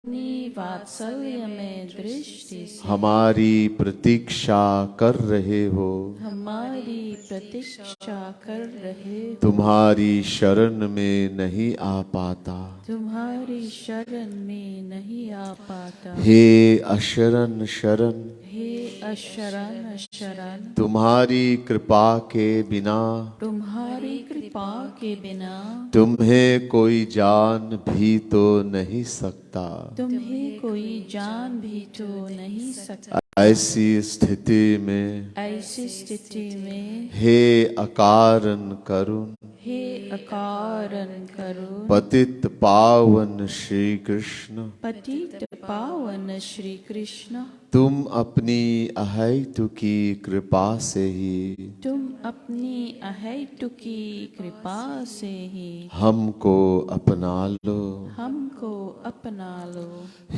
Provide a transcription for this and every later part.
अपनी वात्सल्य में दृष्टि से हमारी प्रतीक्षा कर रहे हो, हमारी प्रतीक्षा कर रहे हो। तुम्हारी शरण में नहीं आ पाता, तुम्हारी शरण में नहीं आ पाता। हे अशरण शरण, हे अशरण शरण, तुम्हारी कृपा के बिना, तुम्हारी कृपा के बिना तुम्हें कोई जान भी तो नहीं सकता। तुम्हें कोई जान भी तो नहीं सकता। ऐसी स्थिति में, ऐसी स्थिति में हे अकारण करुण, हे अकारण करुण, पतित पावन श्री कृष्ण, पतित पावन श्री कृष्ण, तुम अपनी अहेतुकी कृपा से ही, तुम अपनी अहेतुकी कृपा से ही हमको अपना लो। हमको अपना लो।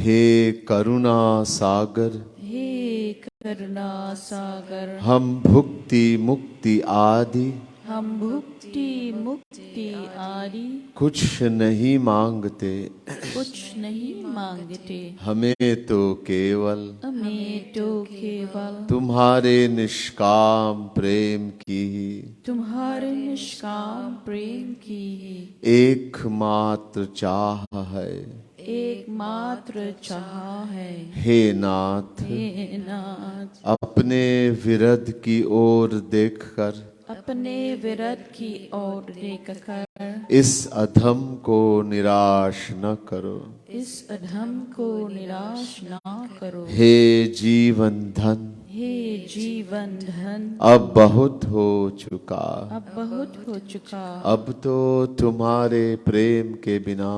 हे करुणा सागर, हे करुणा सागर, हम भुक्ति मुक्ति आदि हम भुक्ति मुक्ति आदि कुछ नहीं मांगते, कुछ नहीं मांगते। हमें तो केवल हमें तो केवल तुम्हारे निष्काम प्रेम की ही, तुम्हारे निष्काम प्रेम की एकमात्र चाह है। एकमात्र चाह है। हे नाथ, हे नाथ, अपने विरध की ओर देखकर, अपने विरत की ओर देखकर इस अधम को निराश न करो। इस अधम को निराश ना करो। हे जीवन धन, हे जीवन धन, अब बहुत हो चुका, अब बहुत हो चुका। अब तो तुम्हारे प्रेम के बिना,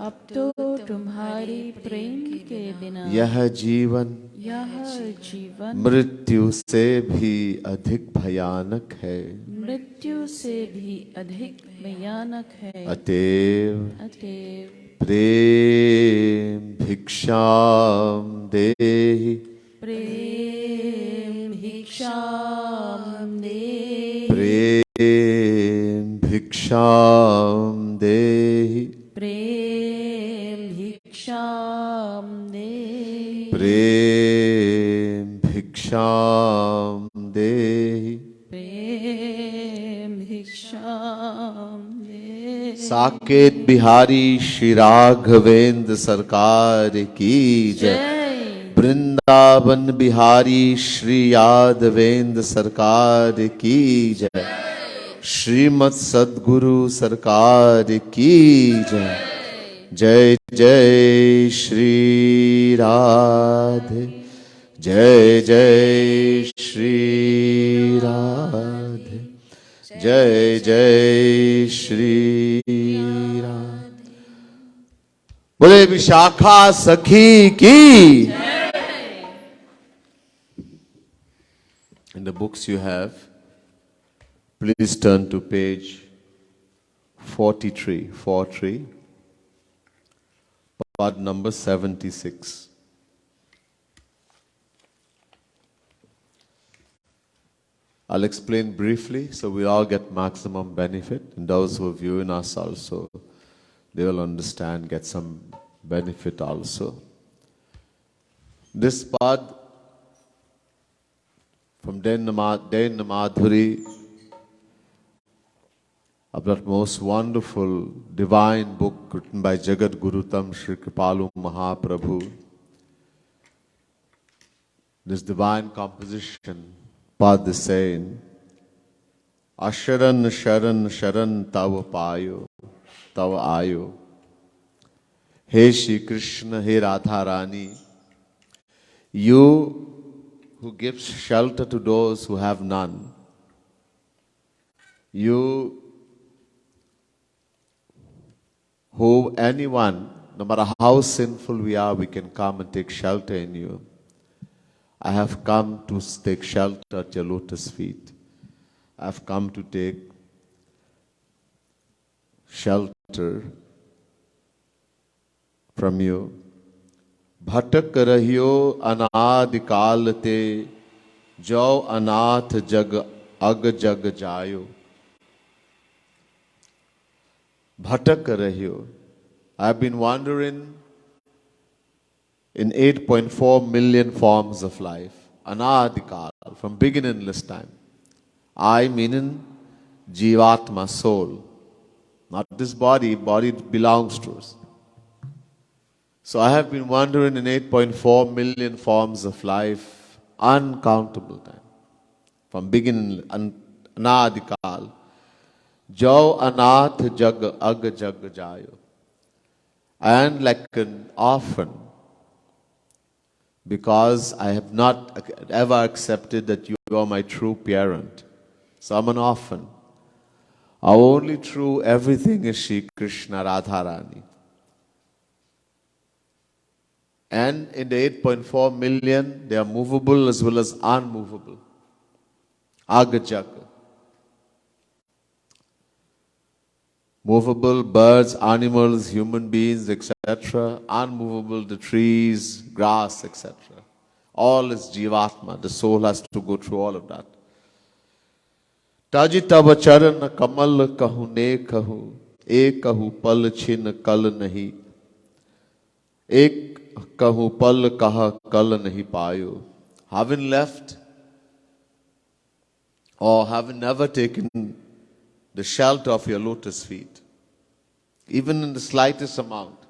अब तो तुम्हारी प्रेम के बिना यह जीवन मृत्यु से भी अधिक भयानक है। मृत्यु से भी अधिक भयानक है। अतएव अतएव प्रेम भिक्षाम देहि, प्रेम भिक्षाम देहि, प्रेम भिक्षाम देहि, प्रेम भिक्षाम देहि, प्रेम भिक्षाम देहि। प्रेम भिक्षाम देहि। साकेत बिहारी श्री राघवेंद्र सरकार की जय। वृंदावन बिहारी श्री यादवेंद्र सरकार की जय। श्रीमद सद्गुरु सरकार की जय। जय जय श्री राधे, जय जय श्री राधे, जय जय श्री राधे। बोले विशाखा सखी की। In the books you have, please turn to page 43, part number 76. I'll explain briefly so we all get maximum benefit, and those who are viewing us also, they will understand, get some benefit also. This part from Den Madhuri, of that most wonderful divine book written by Jagat Gurutam Sri Kripalu Mahaprabhu. This divine composition, Pad is saying, Asharan Sharan Sharan Tava Payo, Tava Ayo. Hey Shri Krishna, Hey Radha Rani, you who gives shelter to those who have none, you who anyone, no matter how sinful we are, we can come and take shelter in you. I have come to take shelter at your lotus feet. I have come to take shelter from you. भटक रहियो अनादि काल ते, जो अनाथ जग अग जग जायो. Bhatak rahiyo. I have been wandering in 8.4 million forms of life. Anadikal, from beginningless time. I meaning Jivatma, soul. Not this body, body belongs to us. So I have been wandering in 8.4 million forms of life, uncountable time. From beginning, Anadikal. Jo anath jag ag jag jayo. And like an orphan, because I have not ever accepted that you are my true parent. So I'm an orphan. Our only true everything is Shri Krishna Radharani. And in the 8.4 million, they are movable as well as unmovable. Agajaka. Movable, birds, animals, human beings, etc. Unmovable, the trees, grass, etc. All is Jivatma. The soul has to go through all of that. Taji tava charan kamal kahu ne kahu, ek kahu pal chin kal nahi, ek kahu pal kaha kal nahi payo. Having left or having never taken the shelter of your lotus feet, even in the slightest amount,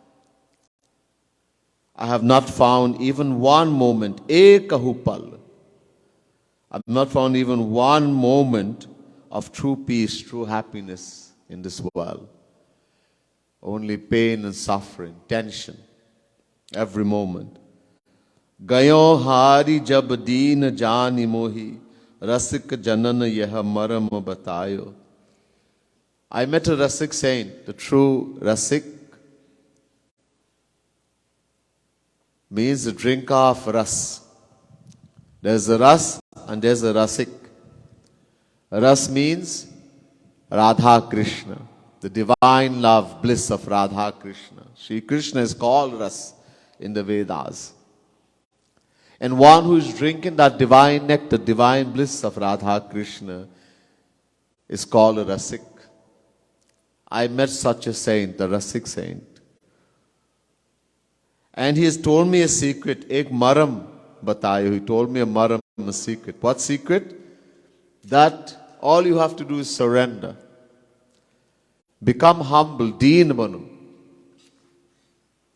I have not found even one moment, ekahu pal. I have not found even one moment of true peace, true happiness in this world. Only pain and suffering, tension, every moment. Gayo hari jab deen jani mohi, rasik janan yeh maram batayo. I met a Rasik saint, the true Rasik means the drinker of Ras. There's a Ras and there's a Rasik. Ras means Radha Krishna, the divine love, bliss of Radha Krishna. Shri Krishna is called Ras in the Vedas. And one who is drinking that divine nectar, divine bliss of Radha Krishna is called a Rasik. I met such a saint, the Rasik saint. And he has told me a secret, ek maram batayo. He told me a maram, a secret. What secret? That all you have to do is surrender. Become humble, deen banu.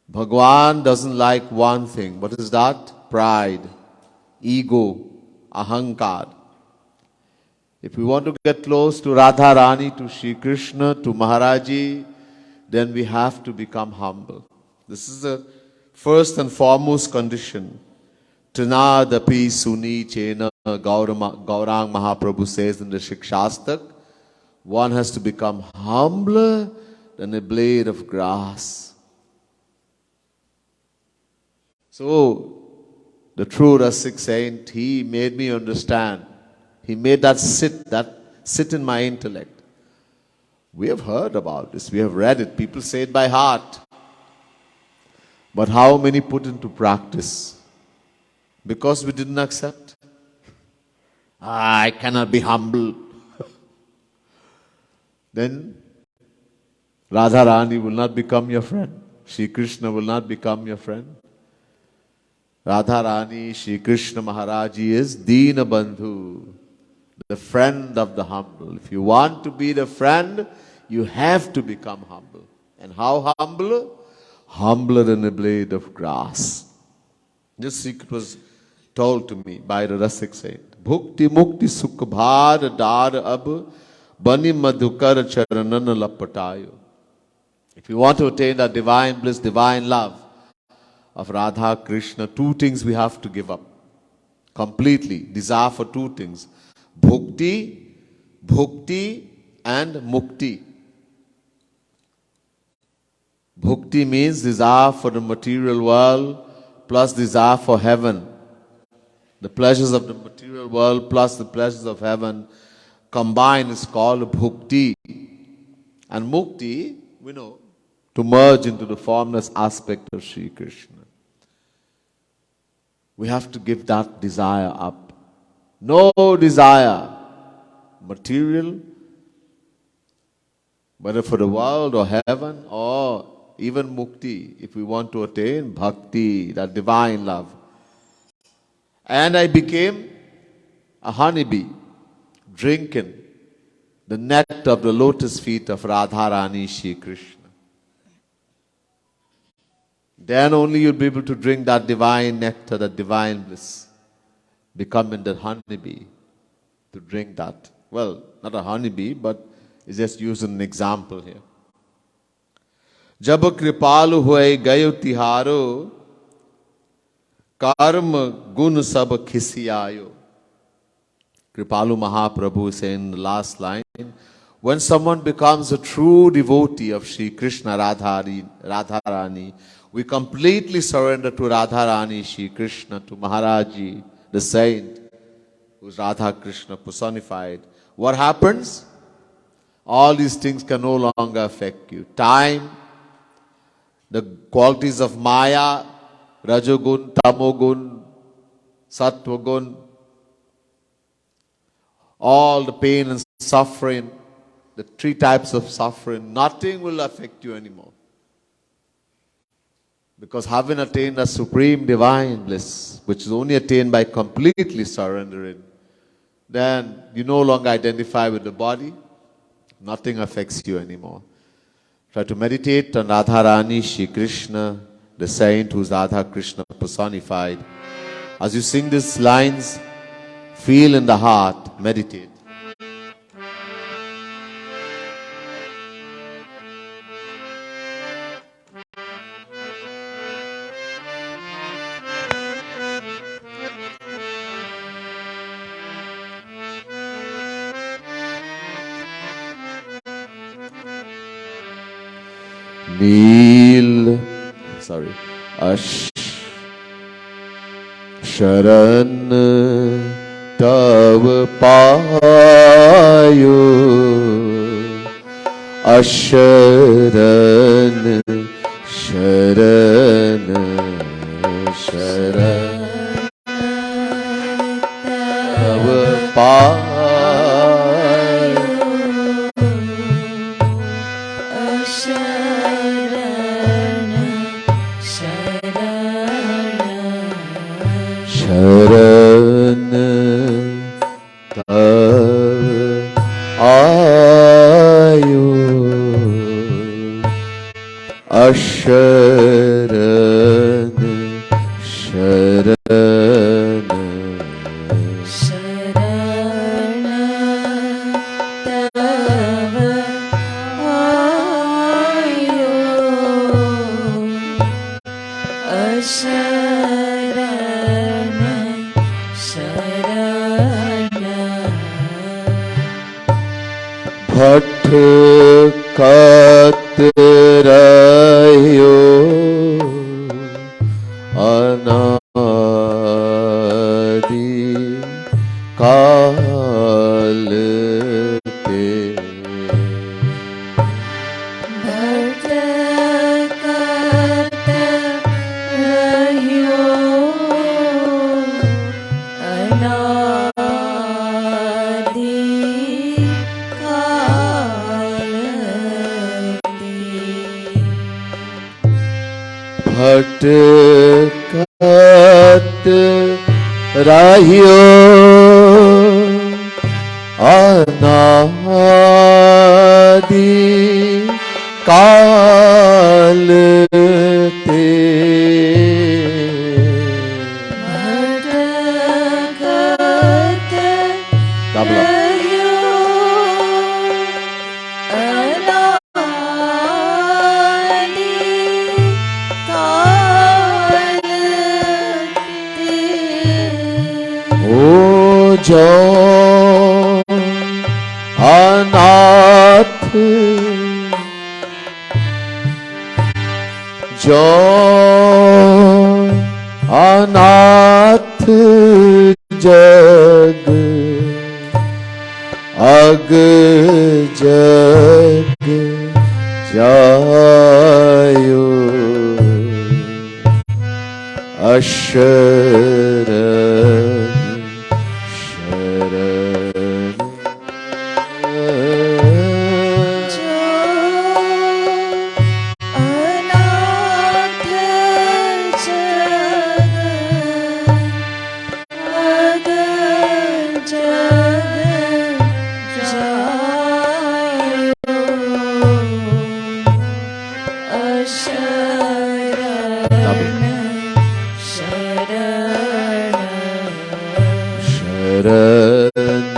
Bhagwan doesn't like one thing. What is that? Pride, ego, ahankar. If we want to get close to Radha Rani, to Shri Krishna, to Maharaji, then we have to become humble. This is the first and foremost condition. Trinadapi suni chena Gaurang Mahaprabhu says in the Shikshastak, one has to become humbler than a blade of grass. So, the true Rasik saint, he made me understand. He made that sit in my intellect. We have heard about this. We have read it. People say it by heart. But how many put into practice? Because we didn't accept. I cannot be humble. Then Radharani will not become your friend. Shri Krishna will not become your friend. Radharani, Shri Krishna Maharaji is Deena Bandhu, the friend of the humble. If you want to be the friend, you have to become humble. And how humble? Humbler than a blade of grass. This secret was told to me by the Rasik saint. Bhukti mukti sukh bhar dar ab bani madhukar charanan lapatayo. If you want to attain that divine bliss, divine love of Radha Krishna, two things we have to give up. Completely. Desire for two things. Bhukti, and mukti. Bhukti means desire for the material world plus desire for heaven. The pleasures of the material world plus the pleasures of heaven combined is called bhukti. And mukti, we know, to merge into the formless aspect of Sri Krishna. We have to give that desire up. No desire, material, whether for the world or heaven or even mukti, if we want to attain bhakti, that divine love. And I became a honeybee, drinking the nectar of the lotus feet of Radharani Shri Krishna. Then only you'll be able to drink that divine nectar, that divine bliss, becoming the honeybee to drink that. Well, not a honeybee, but it's just using an example here. Jab kripalu hoye gayo tiharo, karma gun sab khisiyayo. Kripalu Mahaprabhu is saying in the last line, when someone becomes a true devotee of Shri Krishna Radharani, we completely surrender to Radharani Shri Krishna, to Maharaji, the saint, who's Radha Krishna personified. What happens? All these things can no longer affect you. Time, the qualities of Maya, Rajogun, Tamogun, Sattvagun, all the pain and suffering, the three types of suffering, nothing will affect you anymore. Because having attained a supreme divine bliss, which is only attained by completely surrendering, then you no longer identify with the body, nothing affects you anymore. Try to meditate on Radharani Shri Krishna, the saint who's Radha Krishna personified. As you sing these lines, feel in the heart, meditate. Neel, Sharan Tav Payo, Asharan Sharan Sharan Tav Payo. Sharan Tav Ayo, Asharan Sharan Sharan Tav Ayo, Asharan Bhatkat rayo anadi kalte. Bhatkat rayo anadi Bhatkat rahyo anadi kalte. Bhatkat rahyo जो अनाथ जो अनाथ जग अग जग जायो अशरण शरण शरण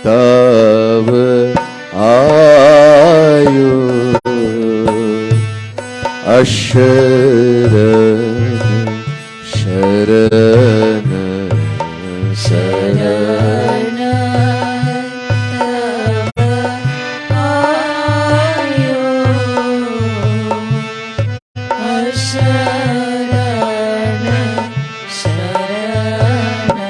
तब आयो, अशरण शरण शरण तब आयो, अशरण शरण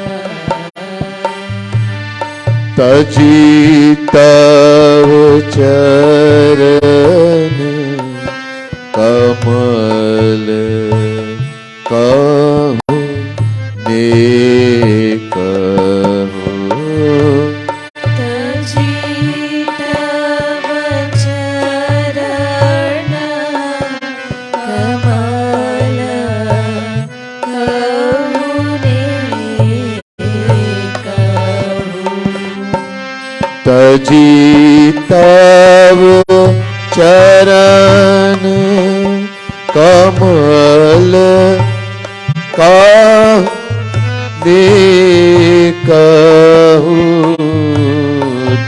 तजी तव चरण कमल कहूँ ने कहूँ, तजी तव चरण कमल कहूँ ने कहूँ, तजी तव चरण कमल कहने कहूँ,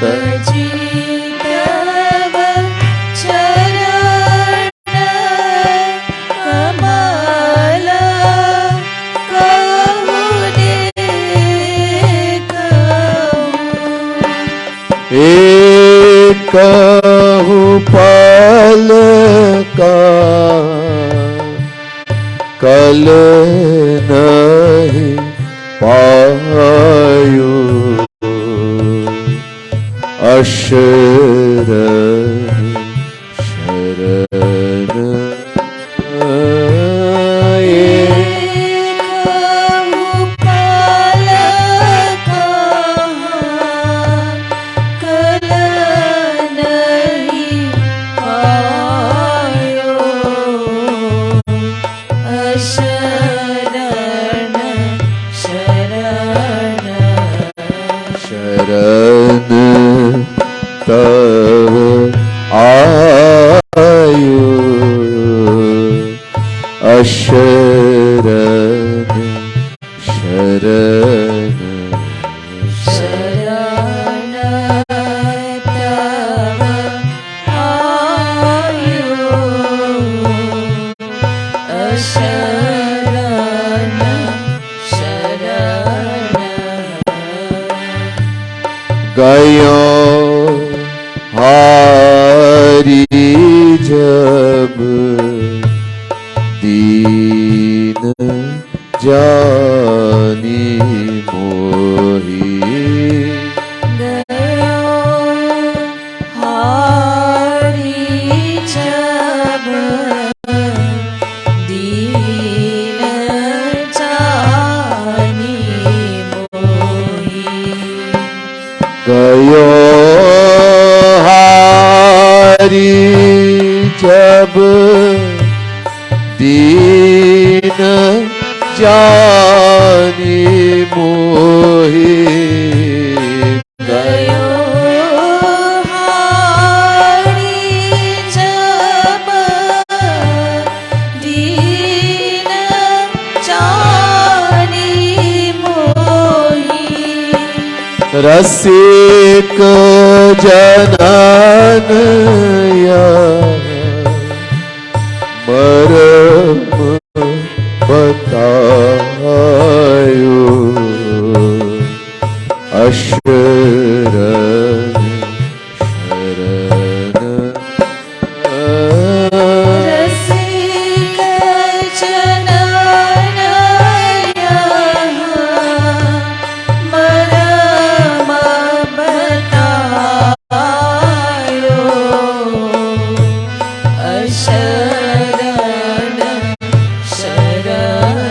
तजी तव चरण कमल कहूँ ने कहूँ, एक कहूँ पल का कल नहीं पायो, अशरण शरण कहूँ पल कहाँ कल नहीं पायो, अशरण शरण शरण तव आयो, अशरण शरण शरण तव आयो, अशरण शरण गयो हारी जब दीन जानी मोही, गयो हारी जब दीन जानी मोही, गयो हारी जब दीन जानी मोही, गयो हारी जब दीन जानी मोही, रसिक जनन या मरम बतायो, अशरण शरण रसिक जनन मरम बतायो, अशरण शरण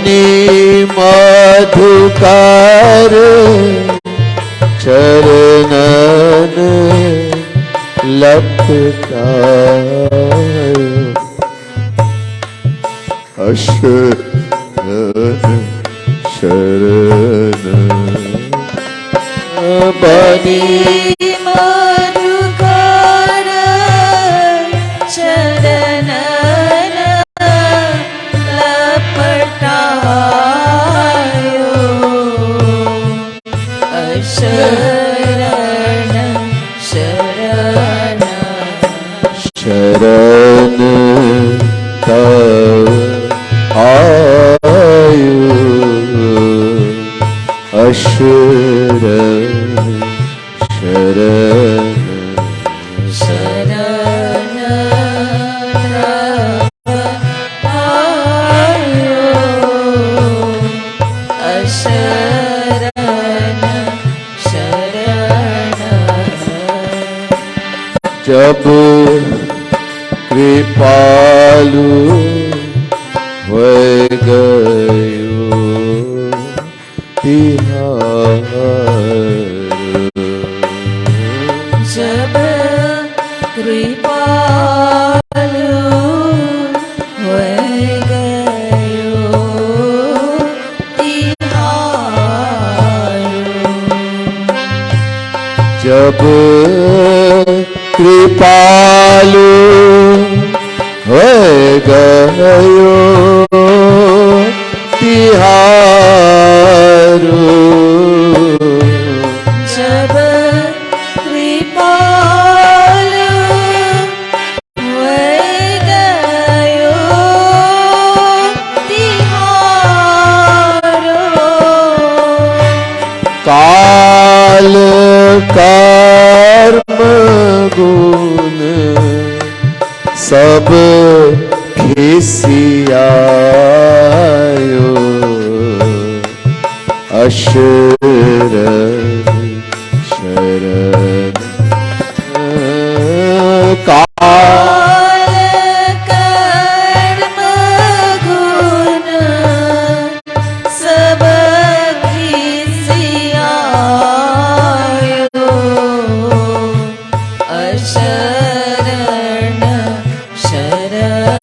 बनी मधुकर चरणन लपटायो अशरण शरण बनी मधुकर चरणन लपटायो शरण शरण शरण तव आयु अशरण शरण शरण आयो अशरण शरण जब कृपालु हो गयो तिहार जब कृपालु हो गयो तिहार जब कृपालु हो गयो तिहारू जब कृपालु हो गयो तिहारो काल कर्म गुण सब खिसियायो अशरण शरण काल कर्म गुण सब खिसियायो अशरण शरण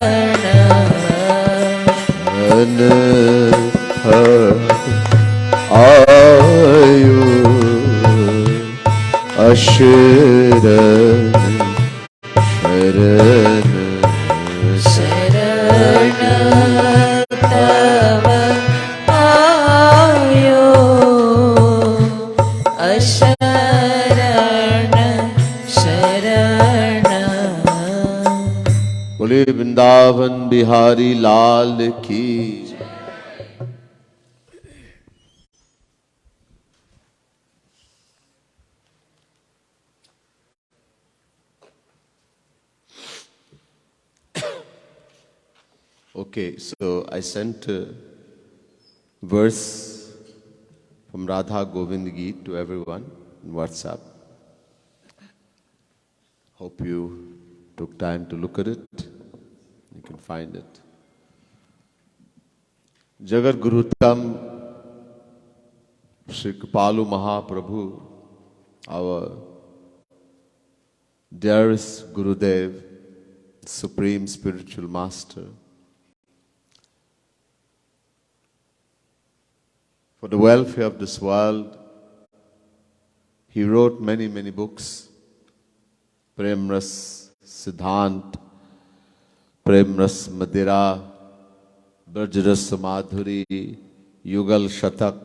आयु अशरण शरण शरण तव आयो अशरण शरण बोले वृंदावन बिहारी लाल की। Okay, so I sent a verse from Radha Govind Geet to everyone in WhatsApp. Hope you took time to look at it. You can find it. Jagat Guru Tam Shri Kripalu Mahaprabhu, our dearest Gurudev, Supreme Spiritual Master, for the welfare of this world, he wrote many, many books. Prem Ras Siddhant, Prem Ras Madira, Braj Ras Madhuri, Yugal Shatak,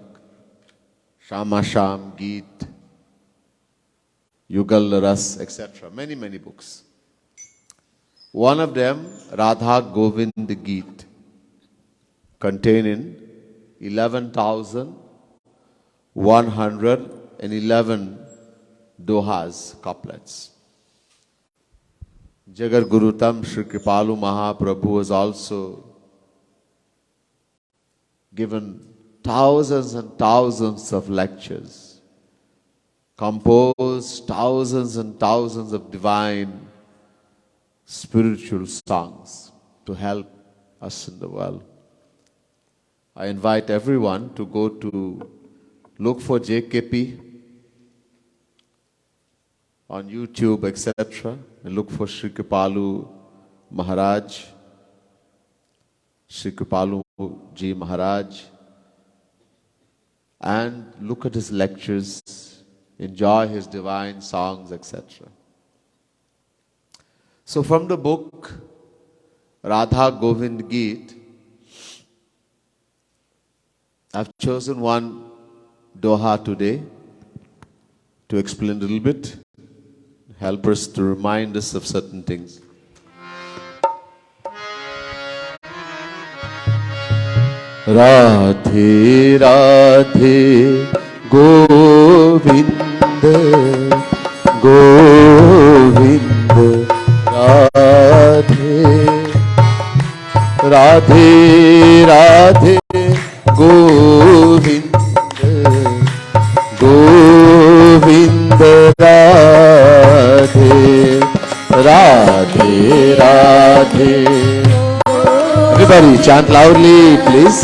Shama Sham Geet, Yugal Ras, etc. Many, many books. One of them, Radha Govind Geet, containing 11,111 dohas, couplets. Jagat Guru Tam Shri Kripalu Mahaprabhu has also given thousands and thousands of lectures, composed thousands and thousands of divine spiritual songs to help us in the world. I invite everyone to go to look for JKP on YouTube, etc. And look for Sri Kripalu Maharaj, Sri Kripalu Ji Maharaj, and look at his lectures, enjoy his divine songs, etc. So from the book Radha Govind Geet, I've chosen one doha today to explain a little bit, help us to remind us of certain things. Radhe Radhe Govind Govind Radhe Radhe Radhe Govind Govind Radhe Radhe Radhe. Everybody chant loudly, please.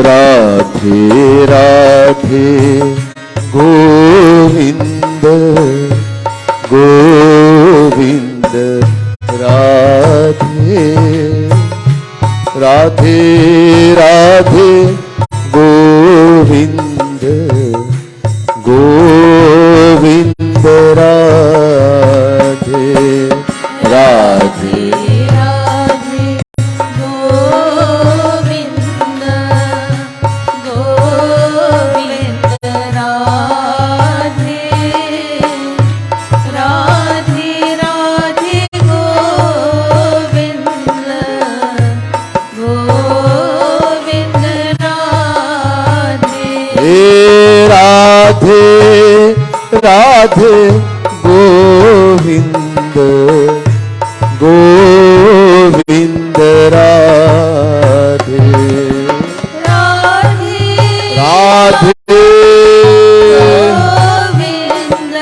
Radhe Radhe Govind Govind Radhe Radhe Radhe Govind Govind Radhe Radhe. Radhe Govind Govind Radhe Radhe Govind Govind Radhe Radhe Govind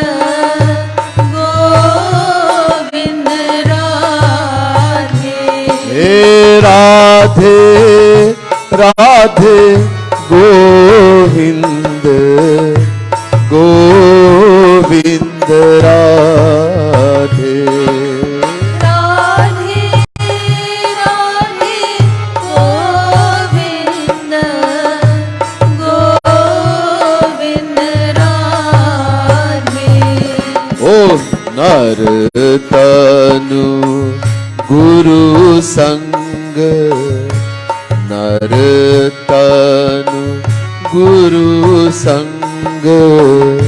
Govind Radhe Radhe Radhe Govind Govind Radhe. Oh Naru Tanu Guru Sang Naru Tanu Guru Sang Govind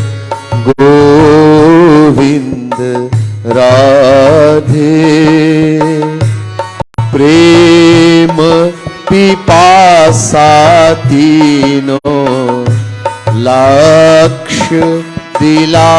Radhe Prem Pipasa Tinon Lakshya Dila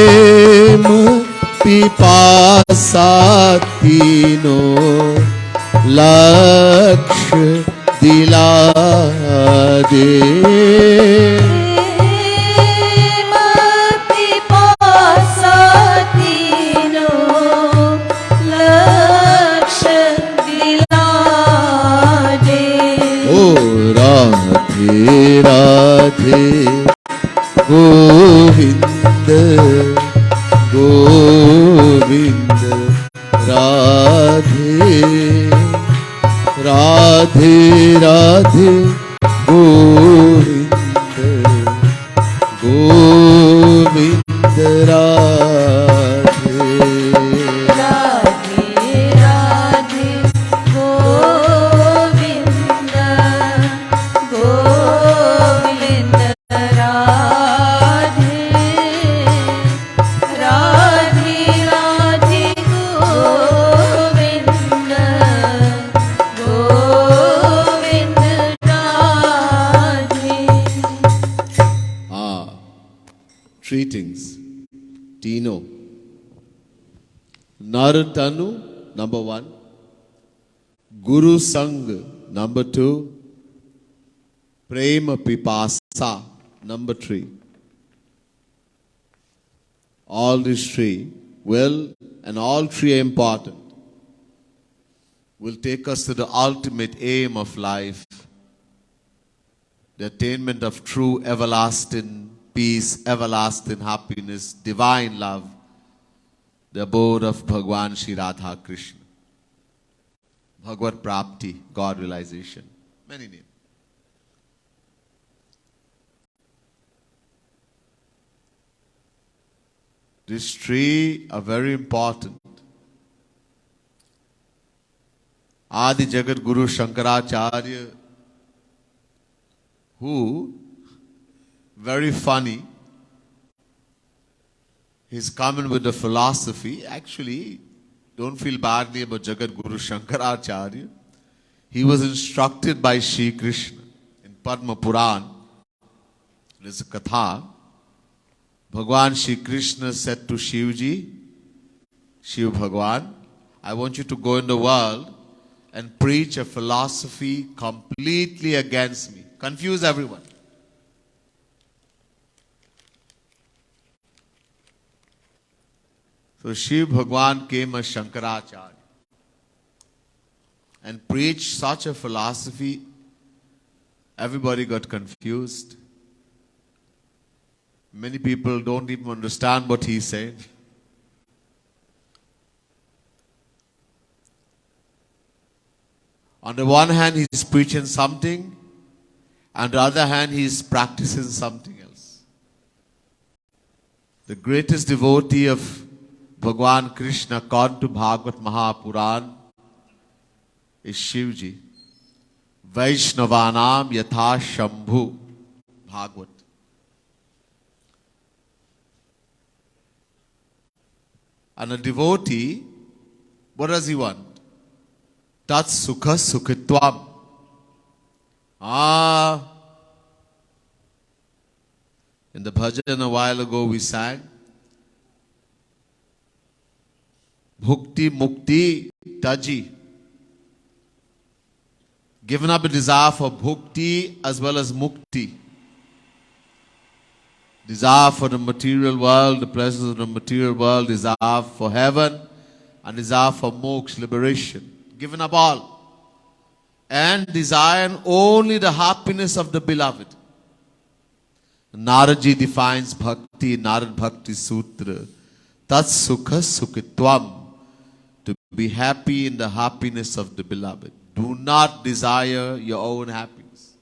Prem Pipasa Tinon Lakshya Dila Prem Pipasa Tinon Lakshya Dila. Oh Radhe Radhe Govind Govind Radhe Radhe Radhe Govind Greetings. Tino. Naru Tanu, number 1. Guru Sang, number 2. Prem Pipasa, number 3. All these three will, and all three are important, will take us to the ultimate aim of life, the attainment of true everlasting peace, everlasting happiness, divine love, the abode of Bhagwan Shri Radha Krishna. Bhagavad Prapti, God realization. Many names. These three are very important. Adi Jagat Guru Shankaracharya, who, very funny, he's coming with the philosophy. Actually, don't feel badly about Jagat Guru Shankaracharya. He was instructed by Shri Krishna in Padma Puran. There's a katha. Bhagwan Shri Krishna said to Shivji, Shiv Bhagwan, I want you to go in the world and preach a philosophy completely against me. Confuse everyone. So Shiv Bhagwan came as Shankaracharya and preached such a philosophy, everybody got confused. Many people don't even understand what he said. On the one hand, he's preaching something, on the other hand, he's practicing something else. The greatest devotee of Bhagwan Krishna, according to Bhagavad Mahapuran, is Shivji. Vaishnavanam yatha Shambhu. Bhagavad. And a devotee, what does he want? Tat sukha sukhitvam. In the bhajan a while ago we sang, Bhukti Mukti Taji. Given up a desire for bhukti as well as mukti. Desire for the material world, the pleasures of the material world, desire for heaven, and desire for moksha, liberation. Given up all. And desiring only the happiness of the beloved. Naraji defines bhakti, Narad Bhakti Sutra. Tat sukha sukhitvam. To be happy in the happiness of the beloved. Do not desire your own happiness.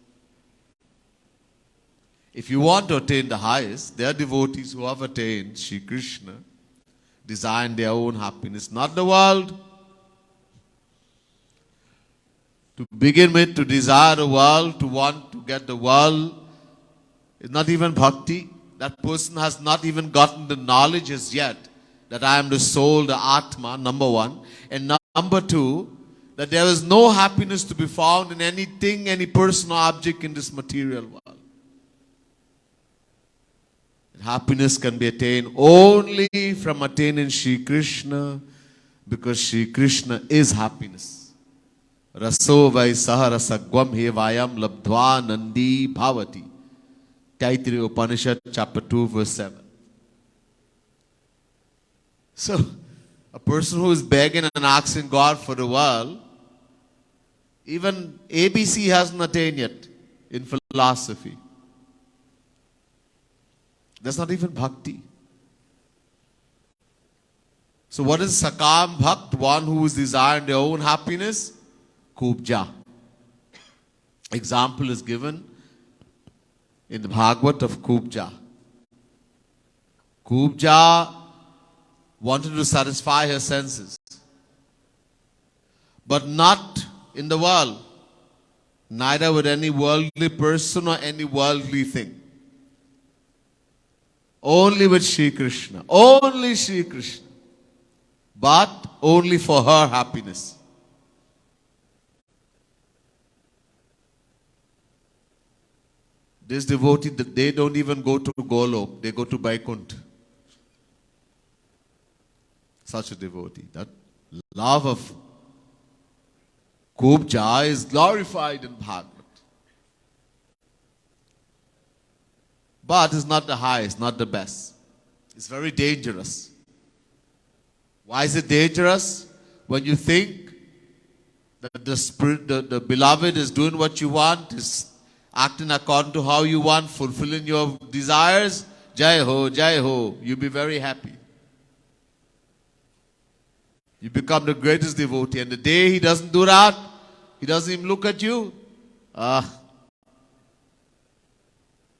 If you want to attain the highest, there are devotees who have attained Shri Krishna, desiring their own happiness, not the world. To begin with, to desire the world, to want to get the world, is not even bhakti. That person has not even gotten the knowledge as yet that I am the soul, the Atma, number 1. And number 2, that there is no happiness to be found in anything, any person or object in this material world. Happiness can be attained only from attaining Shri Krishna, because Shri Krishna is happiness. Raso vai saharasagvam he vayam labdva nandi bhavati. Taittiriya Upanishad chapter 2 verse 7. So, a person who is begging and asking God for the world, even ABC hasn't attained yet in philosophy. That's not even bhakti. So what is Sakam Bhakt? One who is desiring their own happiness? Kubja. Example is given in the Bhagavad of Kubja. Kubja wanted to satisfy her senses, but not in the world, neither with any worldly person or any worldly thing. Only with Shri Krishna. Only Shri Krishna. But only for her happiness. This devotee, they don't even go to Golok, they go to Vaikuntha. Such a devotee. That love of Kubja is glorified in Bhagavad. But it's not the highest, not the best. It's very dangerous. Why is it dangerous? When you think that the spirit, the beloved is doing what you want, is acting according to how you want, fulfilling your desires, Jai Ho, you'll be very happy. You become the greatest devotee. And the day he doesn't do that, he doesn't even look at you,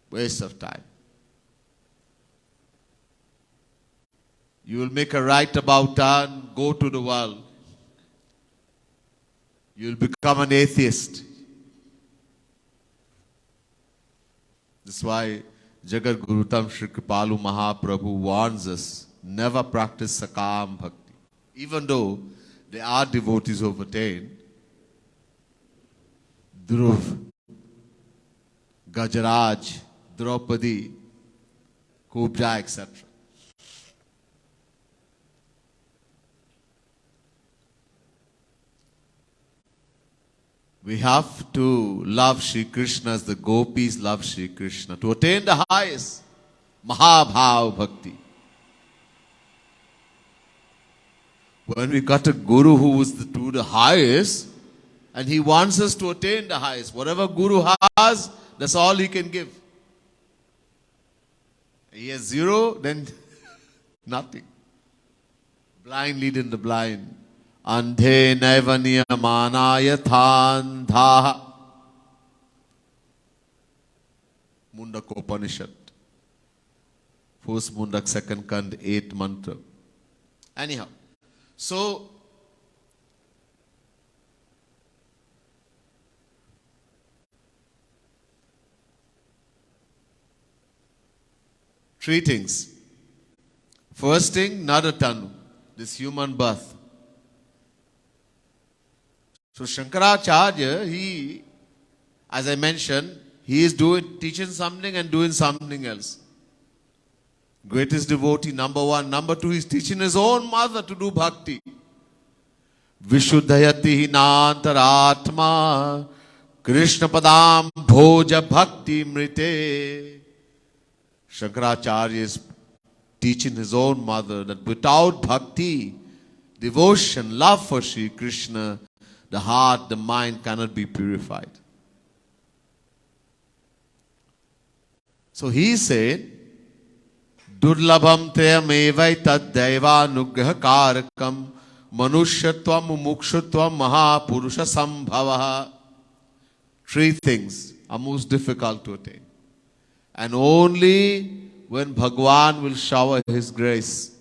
waste of time. You will make a right about turn, go to the world. You will become an atheist. That's why Jagat Gurutam Shri Kripalu Mahaprabhu warns us, never practice Sakam Bhakti. Even though there are devotees who have attained, Dhruv, Gajaraj, Draupadi, Kubja, etc. We have to love Shri Krishna as the gopis love Shri Krishna. To attain the highest, Mahabhav Bhakti. When we got a guru who was to the highest, and he wants us to attain the highest. Whatever guru has, that's all he can give. He has zero, then nothing. Blind leading the blind. Andhe naivanyamana yathandha. Mundaka Upanishad. First Mundak, second Kand, 8th mantra. Anyhow. So, three things. First thing, Naru Tanu, this human birth. So Shankaracharya, he, as I mentioned, he is teaching something and doing something else. Greatest devotee, number one. Number two, he is teaching his own mother to do bhakti. Vishuddhayati hinantaratma Krishna padam bhoja bhakti mrite. Shankaracharya is teaching his own mother that without bhakti, devotion, love for Shri Krishna, the heart, the mind cannot be purified. So he said, Durlabham trayamevai tad daivanugraha karakam manushyatvam mumukshutvam mahapurusha sambhavaha. Three things are most difficult to attain. And only when Bhagwan will shower his grace.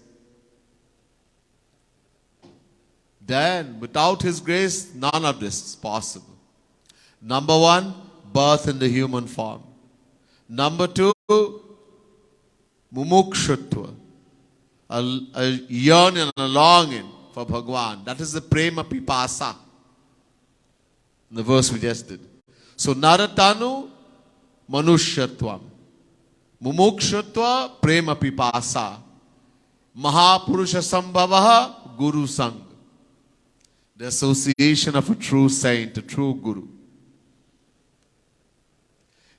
Then, without his grace, none of this is possible. Number one, birth in the human form. Number two, mumukshutva, a yearning and a longing for Bhagwan. That is the Prem Pipasa, the verse we just did. So, Naru Tanu, manushyatvam. Mumukshutva, Prem Pipasa. Mahapurusha sambhavaha, Guru Sangha. The association of a true saint, a true guru.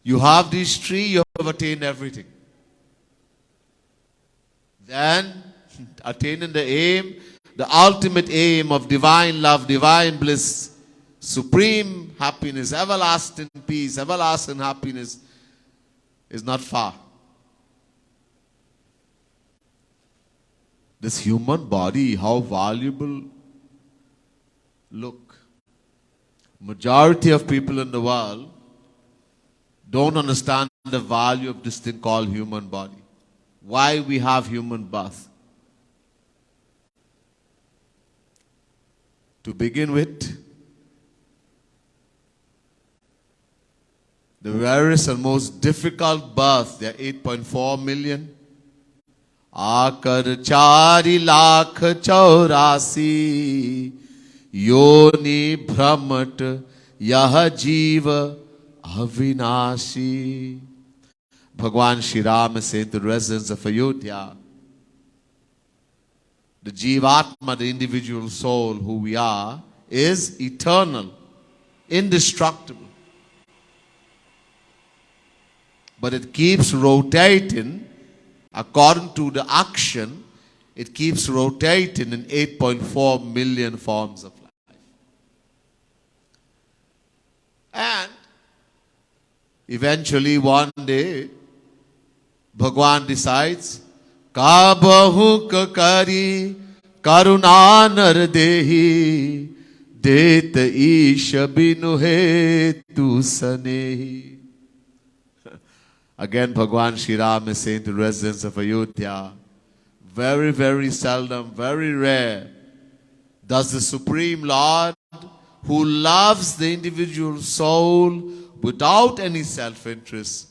You have these three, you have attained everything. Then, attaining the aim, the ultimate aim of divine love, divine bliss, supreme happiness, everlasting peace, everlasting happiness is not far. This human body, how valuable. Look, majority of people in the world don't understand the value of this thing called human body. Why we have human birth. To begin with, the rarest and most difficult birth, there are 8.4 million. Akar 4 lakh 84 योनि भ्रमट यह जीव अविनाशी. Bhagwan Shri Ram is saying to the residents of Ayodhya, the Jivatma, the individual soul who we are, is eternal, indestructible. But it keeps rotating according to the action. It keeps rotating in 8.4 million forms of life. And eventually one day, Bhagwan decides, Kabahu kakari karuna nardehi det isha binuhe tu sanehi. Again, Bhagwan Shri Ram is saying to the residents of Ayodhya, very, very seldom, very rare, does the Supreme Lord, who loves the individual soul without any self-interest,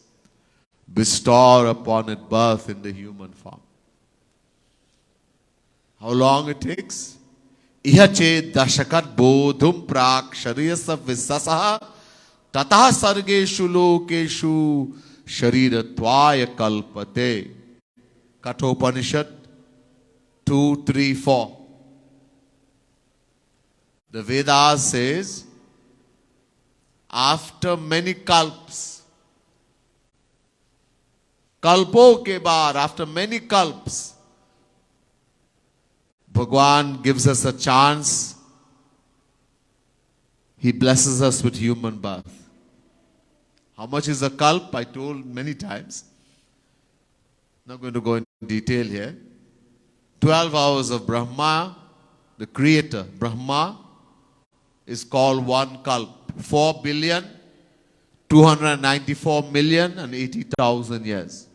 bestow upon it birth in the human form. How long it takes? Ihache dashakat bodhum prak shariyasa visasaha tatah sargeshu lokeshu sharirattvaya kalpate. Kathopanishad 2, 3, 4. The Vedas says, after many kalps, kalpo ke baad, after many kalps, Bhagwan gives us a chance. He blesses us with human birth. How much is a kalp? I told many times. Not going to go in detail here. 12 hours of Brahma, the creator, Brahma, is called one kalp. 4,294,080,000 years.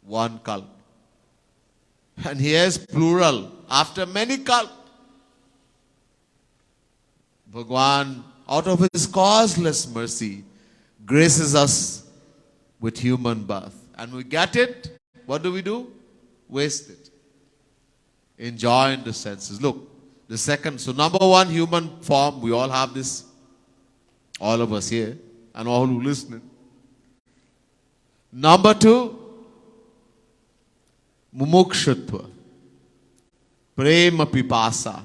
One kalp. And here's plural. After many kalp, Bhagwan, out of his causeless mercy, graces us with human birth. And we get it. What do? Waste it. Enjoy in the senses. Look, the second, so number one, human form, we all have this, all of us here, and all who listening. Number two, mumukshutva, Prem Pipasa.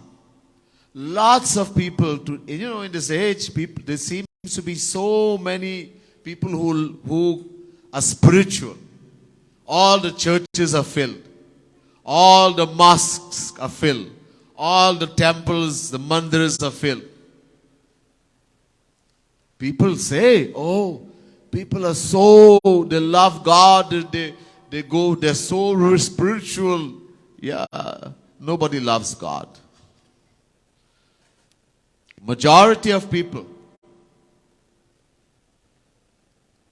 Lots of people, in this age, there seems to be so many people who are spiritual. All the churches are filled. All the mosques are filled. All the temples, the mandirs are filled. People say, oh, people are they love God, they're so spiritual. Yeah, nobody loves God. Majority of people,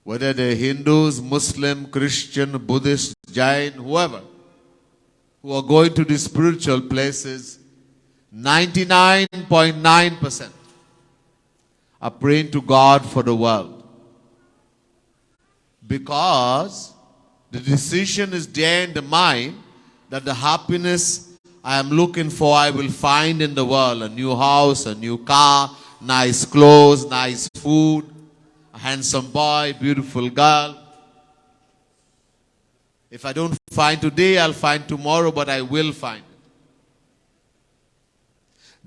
whether they're Hindus, Muslim, Christian, Buddhist, Jain, whoever, who are going to these spiritual places, 99.9% are praying to God for the world. Because the decision is there in the mind that the happiness I am looking for, I will find in the world. A new house, a new car, nice clothes, nice food, a handsome boy, beautiful girl. If I don't find today, I'll find tomorrow, but I will find it.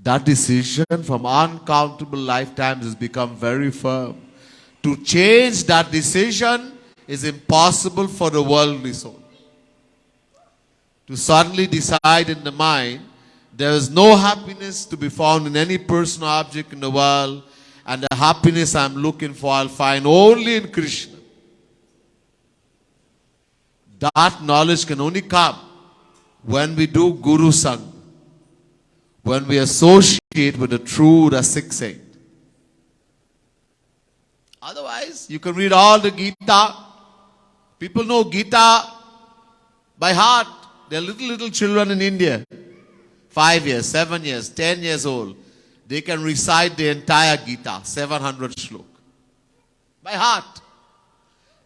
That decision from uncountable lifetimes has become very firm. To change that decision is impossible for the worldly soul. To suddenly decide in the mind, there is no happiness to be found in any person or object in the world, and the happiness I'm looking for, I'll find only in Krishna. That knowledge can only come when we do Guru Sangha, when we associate with a true Rasik saint. Otherwise, you can read all the Gita. People know Gita by heart. There are little children in India, 5 years, 7 years, 10 years old. They can recite the entire Gita, 700 shlok, by heart.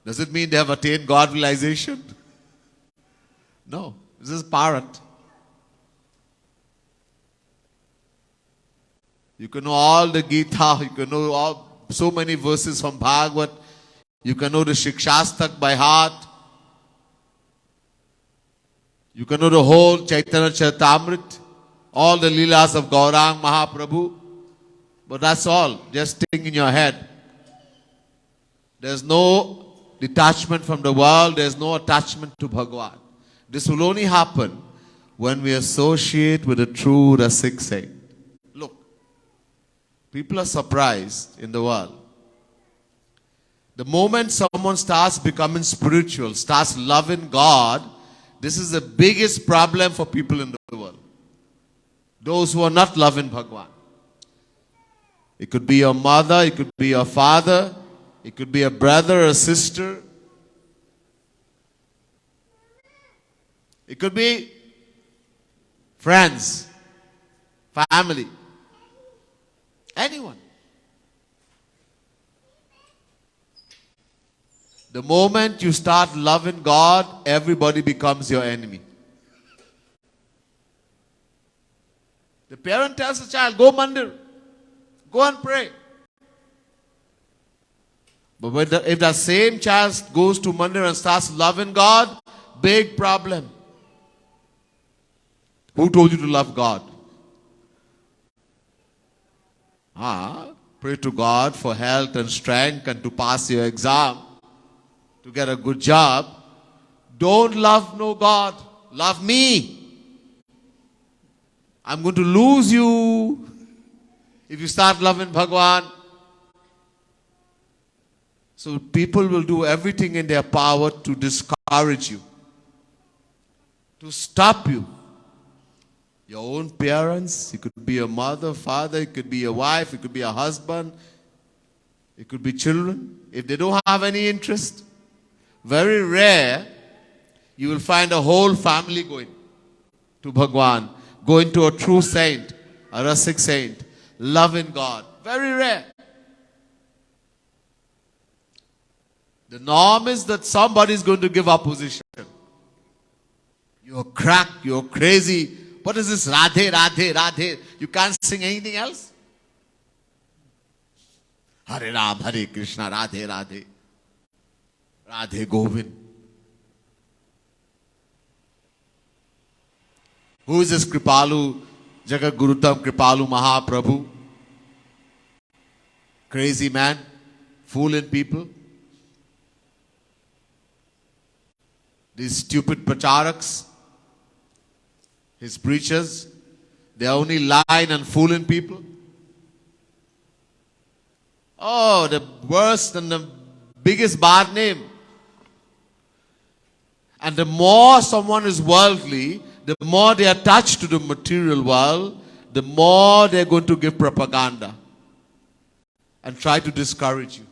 Does it mean they have attained God realization? No, this is parrot. You can know all the Gita, you can know so many verses from Bhagavad, You can know the Shikshastak by heart. You can know the whole Chaitanya Charitamrita, all the Leelas of Gaurang Mahaprabhu. But that's all, just staying in your head. There's no detachment from the world. There's no attachment to Bhagavan. This will only happen when we associate with a true Rasik saint. Look, people are surprised in the world. The moment someone starts becoming spiritual, starts loving God, this is the biggest problem for people in the world. Those who are not loving Bhagavan. It could be your mother, it could be your father, it could be a brother or a sister. It could be friends, family, anyone. The moment you start loving God, everybody becomes your enemy. The parent tells the child, go mandir, go and pray. But if that same child goes to mandir and starts loving God, big problem. Who told you to love God? Pray to God for health and strength and to pass your exam, to get a good job. Don't love no God. Love me. I'm going to lose you if you start loving Bhagavan. So people will do everything in their power to discourage you, to stop you. Your own parents, it could be a mother, father, it could be a wife, it could be a husband, it could be children. If they don't have any interest, very rare, you will find a whole family going to Bhagwan, going to a true saint, a Rasik saint, loving God. Very rare. The norm is that somebody is going to give opposition. You're crack, you're crazy. What is this? Radhe, Radhe, Radhe. You can't sing anything else? Hare Ram, Hare Krishna, Radhe, Radhe. Radhe Govind. Who is this Kripalu, Jagat Gurutam Kripalu Mahaprabhu? Crazy man, fooling people. These stupid pracharaks, his preachers, they are only lying and fooling people. Oh, the worst and the biggest bad name. And the more someone is worldly, the more they are attached to the material world, the more they are going to give propaganda and try to discourage you.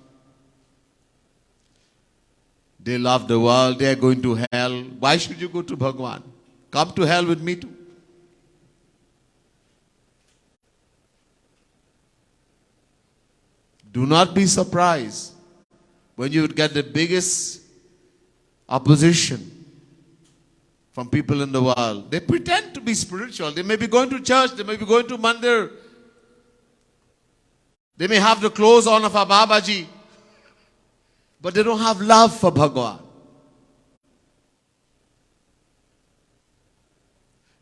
They love the world, they are going to hell. Why should you go to Bhagwan? Come to hell with me too. Do not be surprised when you would get the biggest opposition from people in the world. They pretend to be spiritual. They may be going to church, they may be going to mandir. They may have the clothes on of a Babaji, but they don't have love for Bhagwan.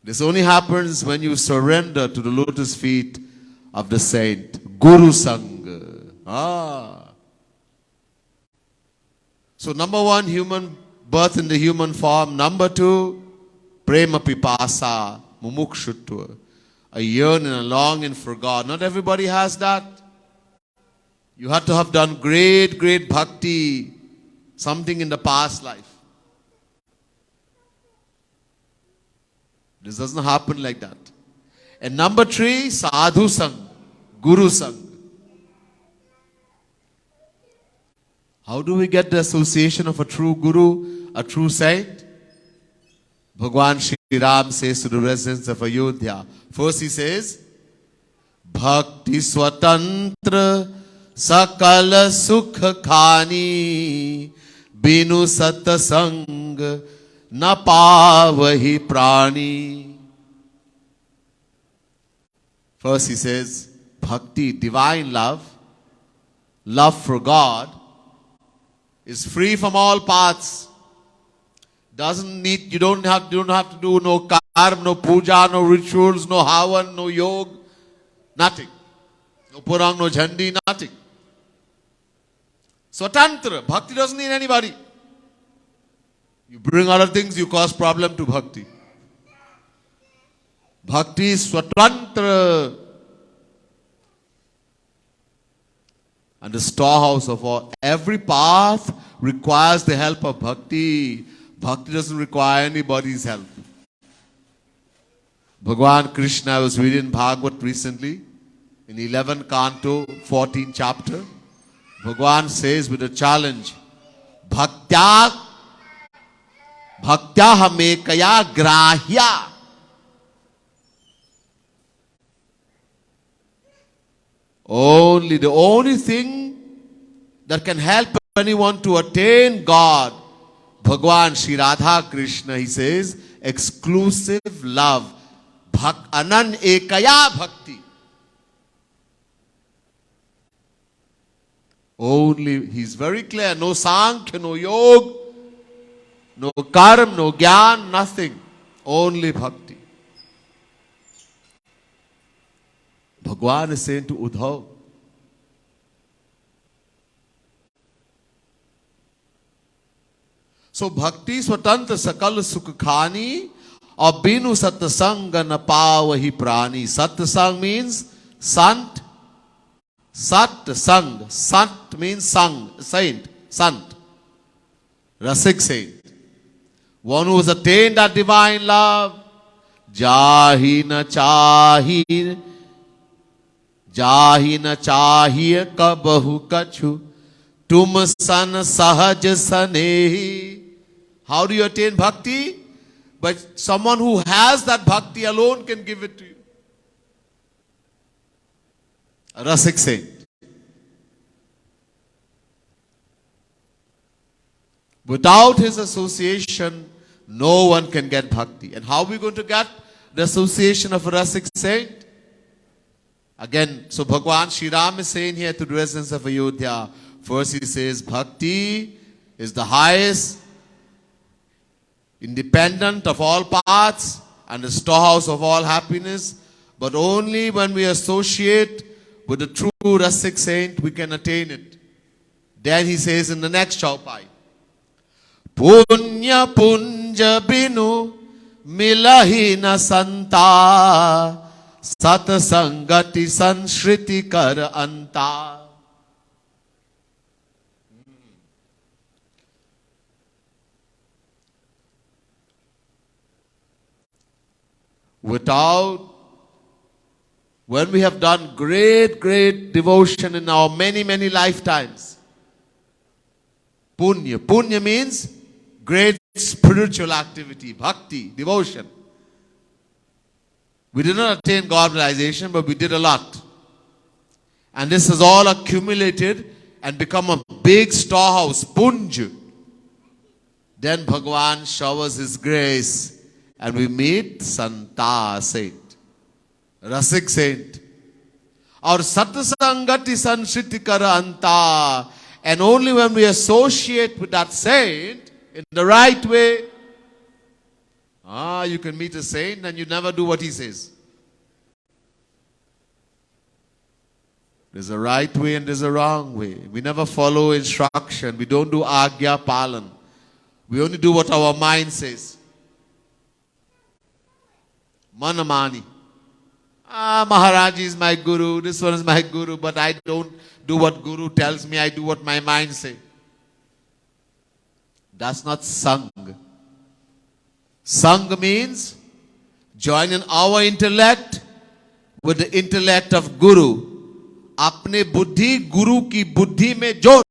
This only happens when you surrender to the lotus feet of the saint. Guru Sangha. So number one, human birth in the human form. Number two, Prem Pipasa, Mumukshutva. A yearning and a longing for God. Not everybody has that. You have to have done great, great bhakti, something in the past life. This doesn't happen like that. And number three, Sadhu Sang, Guru Sang. How do we get the association of a true Guru, a true saint? Bhagwan Shri Ram says to the residents of Ayodhya. First he says, Bhakti Swatantra Sakala Sukha Khani Binu Satsang Na Pavahi Prani. First he says, Bhakti, divine love, love for God, is free from all paths. You don't have to do no karma, no puja, no rituals, no havan, no yoga, nothing. No purang, no jhandi, nothing. Swatantra. Bhakti doesn't need anybody. You bring other things, you cause problem to bhakti. Bhakti is swatantra. And the storehouse of all. Every path requires the help of bhakti. Bhakti doesn't require anybody's help. Bhagwan Krishna, I was reading Bhagavad recently, in 11th canto, 14th chapter. Bhagwan says with a challenge, Bhaktya hamekaya grahya. The only thing that can help anyone to attain God, Bhagwan Sri Radha Krishna, he says, exclusive love. Anan ekaya bhakti. Only, he's very clear, no sankhya, no yoga, no karma, no gyan, nothing. Only bhakti. Bhagwan is saying to Uddhav, so bhakti swatantra sakal sukh khani aur binu satsanga na pavahi prani. Satsang means sant. Satsang. Sant means sang, saint, sant. Rasik saint. One who has attained that divine love. Jahi na chahi kabahu kachu tum san sahaj sanehi. How do you attain bhakti? But someone who has that bhakti alone can give it to you. A rasik saint. Without his association, no one can get bhakti. And how are we going to get the association of a rasik saint? Again, so Bhagwan Shri Ram is saying here to the residents of Ayodhya, first he says, bhakti is the highest, independent of all paths, and the storehouse of all happiness. But only when we associate with the true rasik saint, we can attain it. Then he says in the next chaupai, Punya punja binu milahi na santa sat sangati sanshriti kar anta. When we have done great devotion in our many lifetimes, punya means great spiritual activity, bhakti, devotion. We did not attain God realization, but we did a lot. And this has all accumulated and become a big storehouse, punj. Then Bhagwan showers his grace and we meet Santa saint, Rasik saint. Or Satsangati Sansritikara Anta. And only when we associate with that saint in the right way, you can meet a saint and you never do what he says. There's a right way and there's a wrong way. We never follow instruction. We don't do agya palan. We only do what our mind says. Manamani. Maharaj is my guru, this one is my guru, but I don't do what guru tells me, I do what my mind says. That's not sang. Sang means joining our intellect with the intellect of guru. Apne buddhi guru ki buddhi mein jod.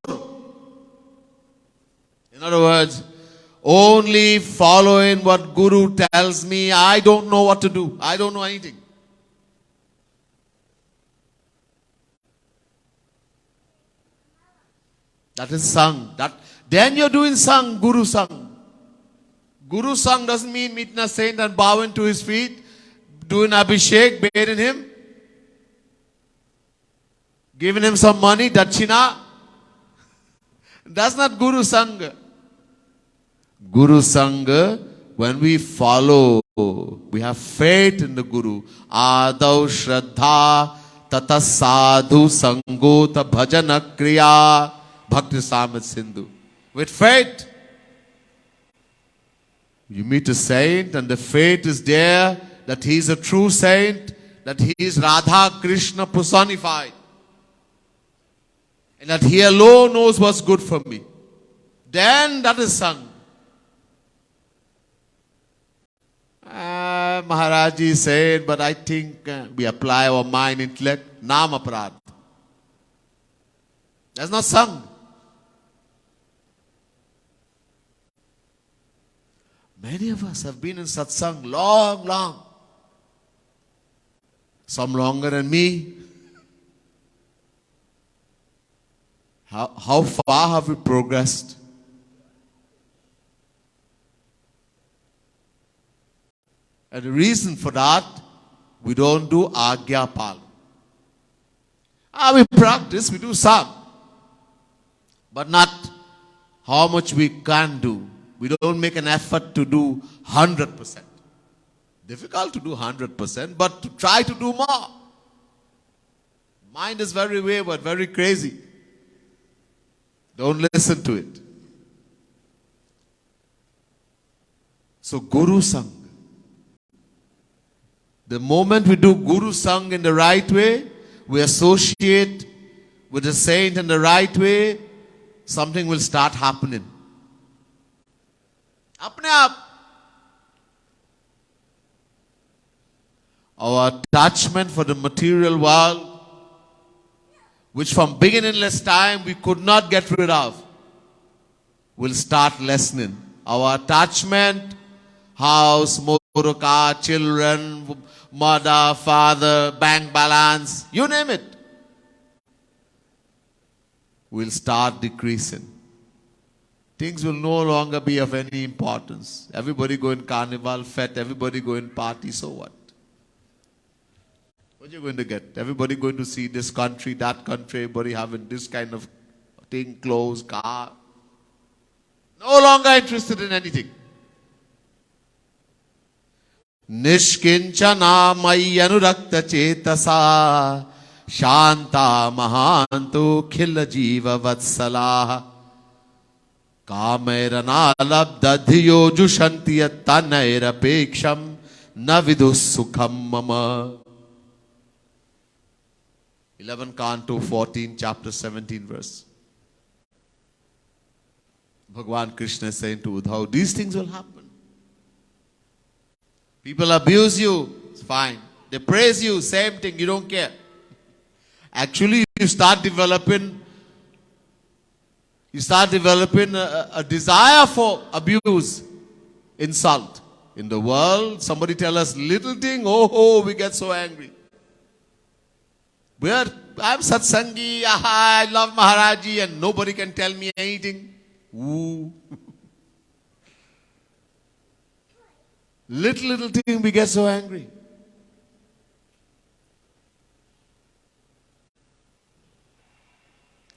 In other words, only following what guru tells me. I don't know what to do. I don't know anything. That is sang. Then you're doing sang, guru sang. Guru sang doesn't mean meeting a saint and bowing to his feet, doing abhishek, bathing him, giving him some money, dachina. That's not Guru Sangha. Guru Sangha, when we follow, we have faith in the Guru. Adav Shraddha Tata Sadhu Sangota Bhajana Kriya. Bhakti Samad Sindhu. With faith, you meet a saint and the faith is there that he is a true saint, that he is Radha Krishna personified, and that he alone knows what's good for me. Then that is sung. Maharaji said, but I think we apply our mind, intellect, Nam Aparad. That's not sung. Many of us have been in satsang long. Some longer than me. How far have we progressed? And the reason for that, we don't do Agya Pal. We practice, we do some. But not how much we can do. We don't make an effort to do 100%. Difficult to do 100%, but to try to do more. Mind is very wayward, very crazy. Don't listen to it. So Guru Sangha. The moment we do Guru Sangha in the right way, we associate with the saint in the right way, something will start happening. Apne aap. Our attachment for the material world, which from beginningless time we could not get rid of, will start lessening. Our attachment, house, motor car, children, mother, father, bank balance, you name it, will start decreasing. Things will no longer be of any importance. Everybody go in carnival, fete, everybody go in party, so what? What are you going to get? Everybody going to see this country, that country, everybody having this kind of thing, clothes, car. No longer interested in anything. Nishkinchana mai anurakta chetasa shanta mahantu khila jiva vatsala kamerana labdadhiyo jushantiya tanaira peksham navidus sukham mama. 11 Canto 14, chapter 17 verse. Bhagwan Krishna is saying to Uddhav, these things will happen. People abuse you, it's fine. They praise you, same thing, you don't care. Actually, you start developing a desire for abuse, insult. In the world, somebody tell us little thing, we get so angry. I'm Satsangi, I love Maharaji, and nobody can tell me anything. Ooh. Little thing we get so angry.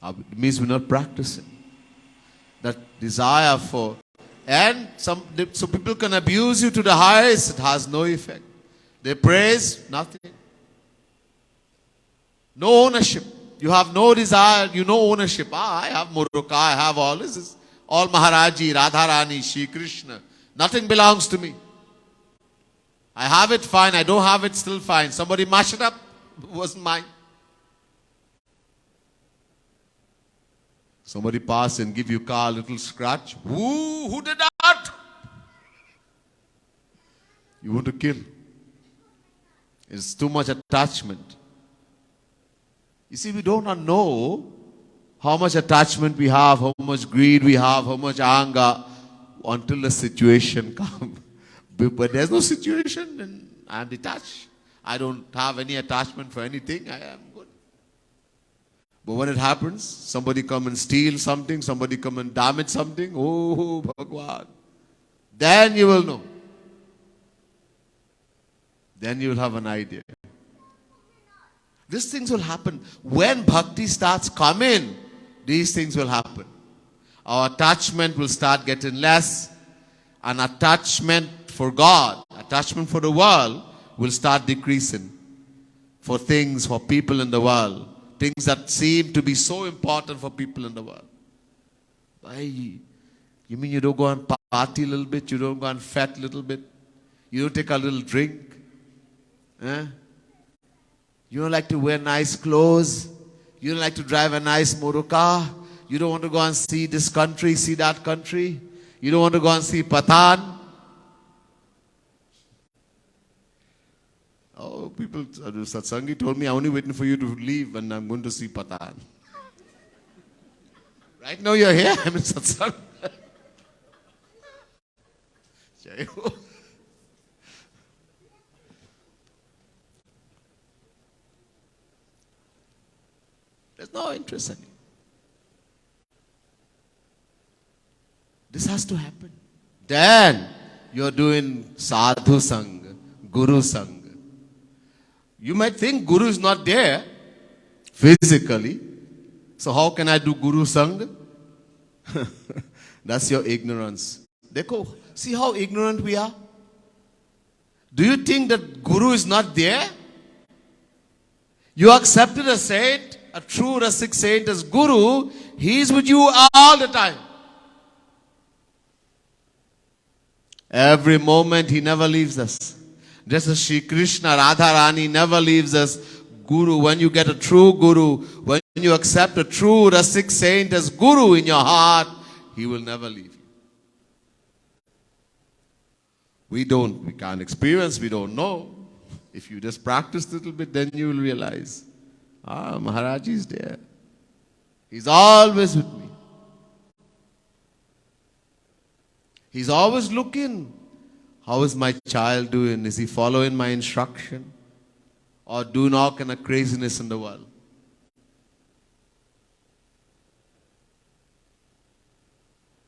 It means we're not practicing. That desire for, and so people can abuse you to the highest, it has no effect. They praise, nothing. No ownership. You have no desire, you no ownership. I have Muruka, I have all this. Is all Maharaji, Radharani, Shri Krishna. Nothing belongs to me. I have it, fine. I don't have it, still fine. Somebody mash it up, it wasn't mine. Somebody pass and give you car a little scratch. Who did that? You want to kill. It's too much attachment. You see, we do not know how much attachment we have, how much greed we have, how much anger, until the situation comes. But there's no situation, and I'm detached. I don't have any attachment for anything. I am good. But when it happens, somebody come and steal something, somebody come and damage something, oh, Bhagwan. Then you will know. Then you will have an idea. These things will happen. When bhakti starts coming, these things will happen. our attachment will start getting less, and attachment for God, attachment for the world will start decreasing. For things, for people in the world, things that seem to be so important for people in the world. Why? You mean you don't go and party a little bit? You don't go and fat a little bit? You don't take a little drink? Eh? You don't like to wear nice clothes? You don't like to drive a nice motor car? You don't want to go and see this country, see that country? You don't want to go and see Patan? Oh, people, Satsangi told me, I'm only waiting for you to leave and I'm going to see Patan. Right now you're here, I'm in Satsang. There's no interest in it. This has to happen. Then you're doing sadhu sang, guru sang. You might think guru is not there physically. So how can I do guru sang? That's your ignorance. Dekho, see how ignorant we are? Do you think that guru is not there? You accepted a saint, a true Rasik saint as guru. He is with you all the time. Every moment he never leaves us. Just as Shri Krishna, Radharani never leaves us. Guru, when you get a true guru, when you accept a true Rasik saint as guru in your heart, he will never leave you. We can't experience, we don't know. If you just practice a little bit, then you will realize, Maharaji is there. He's always with me. He's always looking. How is my child doing? Is he following my instruction? Or doing all kind of craziness in the world?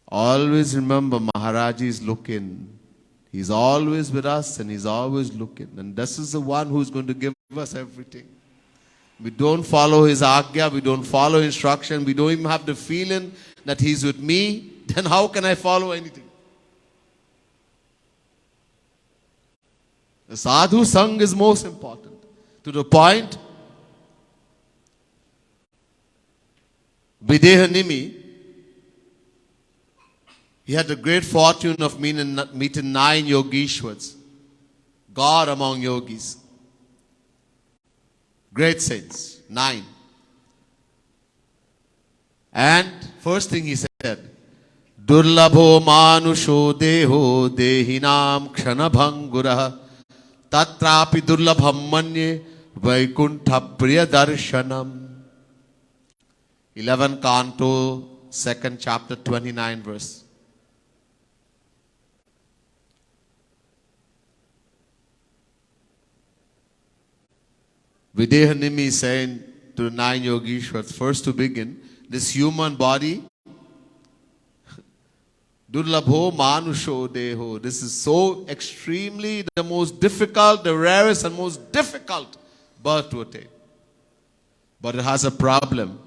Always remember, Maharaji is looking. He's always with us and he's always looking. And this is the one who's going to give us everything. We don't follow his agya, we don't follow instruction, we don't even have the feeling that he's with me. Then how can I follow anything? The sadhu sang is most important. To the point, Videhanimi, he had the great fortune of meeting 9 Yogeshwars, God among yogis. Great saints, 9. And first thing he said, Durlabho manusho deho dehinam kshanabhangurah tatrapi durlabham manye vaikuntha priya darshanam. 11 Canto, 2nd chapter, 29 verse. Videhanimi is saying to the 9 Yogeshwars, first to begin, this human body, Durlabho manusho deho. This is so extremely the most difficult, the rarest and most difficult birth to attain. But it has a problem.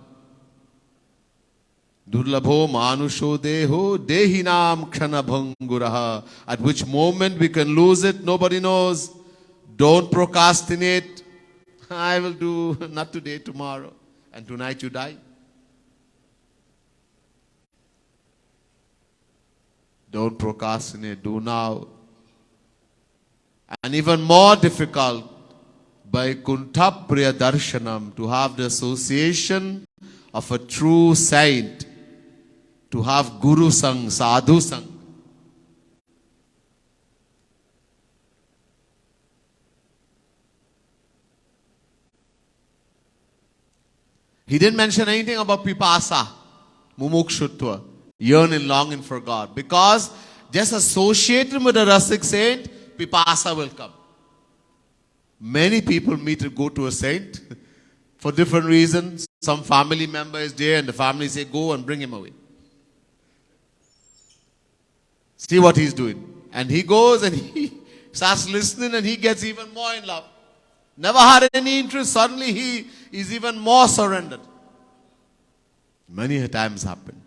Durlabho manusho deho dehinam kshanabhanguraha. At which moment we can lose it, nobody knows. Don't procrastinate. I will do, not today, tomorrow. And tonight you die. Don't procrastinate, do now. And even more difficult, by Vaikuntha Priya Darshanam, to have the association of a true saint, to have Guru Sang, Sadhu Sang. He didn't mention anything about Pipasa, Mumukshutva, yearning, longing for God. Because just associated with a Rasik saint, Pipasa will come. Many people meet and go to a saint for different reasons. Some family member is there and the family say, go and bring him away. See what he's doing. And he goes and he starts listening and he gets even more in love. Never had any interest. Suddenly he is even more surrendered. Many times happen.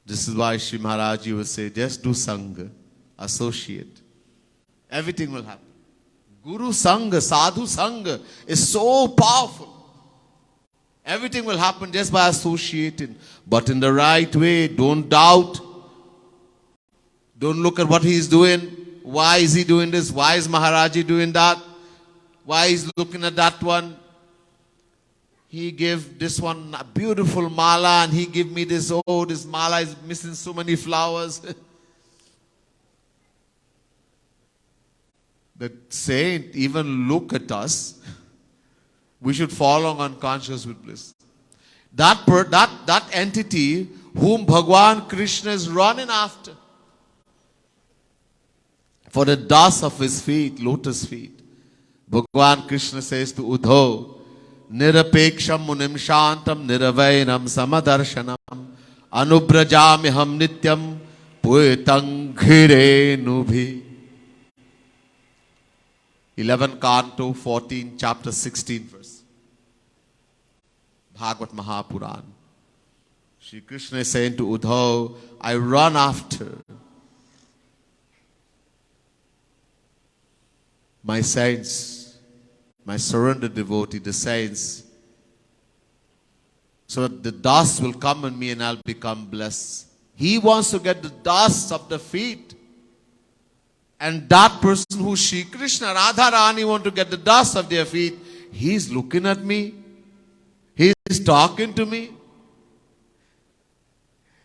This is why Shri Maharaj would say, just do Sangha, associate. Everything will happen. Guru Sangha, Sadhu Sangha is so powerful. Everything will happen just by associating. But in the right way, don't doubt. Don't look at what he is doing. Why is he doing this? Why is Maharaji doing that? Why is looking at that one? He gave this one a beautiful mala and he gave me this. Oh, this mala is missing so many flowers. The saint even look at us. We should fall on unconscious with bliss. That entity whom Bhagwan Krishna is running after for the dust of his feet, lotus feet. Bhagwan Krishna says to Uddhav, Nirapeksham munim shantam niravainam samadarshanam anubrajamiham nityam puetang ghire 11 Canto 14 chapter 16 verse. Bhagavad Mahapuran. Shri Krishna is saying to Uddhav, I run after my saints, my surrendered devotee, the saints, so that the dust will come on me and I'll become blessed. He wants to get the dust of the feet. And that person who Shri Krishna, Radharani want to get the dust of their feet, he's looking at me. He's talking to me.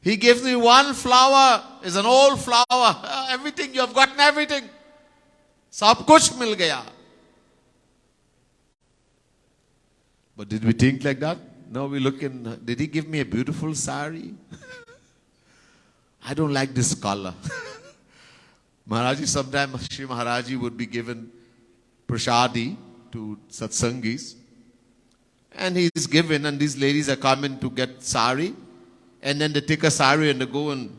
He gives me one flower. It's an old flower. Everything, you have gotten everything. Sab kuch mil gaya. But did we think like that? No, we look in, did he give me a beautiful sari? I don't like this color. Maharaji, sometimes Shri Maharaji would be given prasadi to satsangis. And he is given, and these ladies are coming to get sari. And then they take a sari and they go and,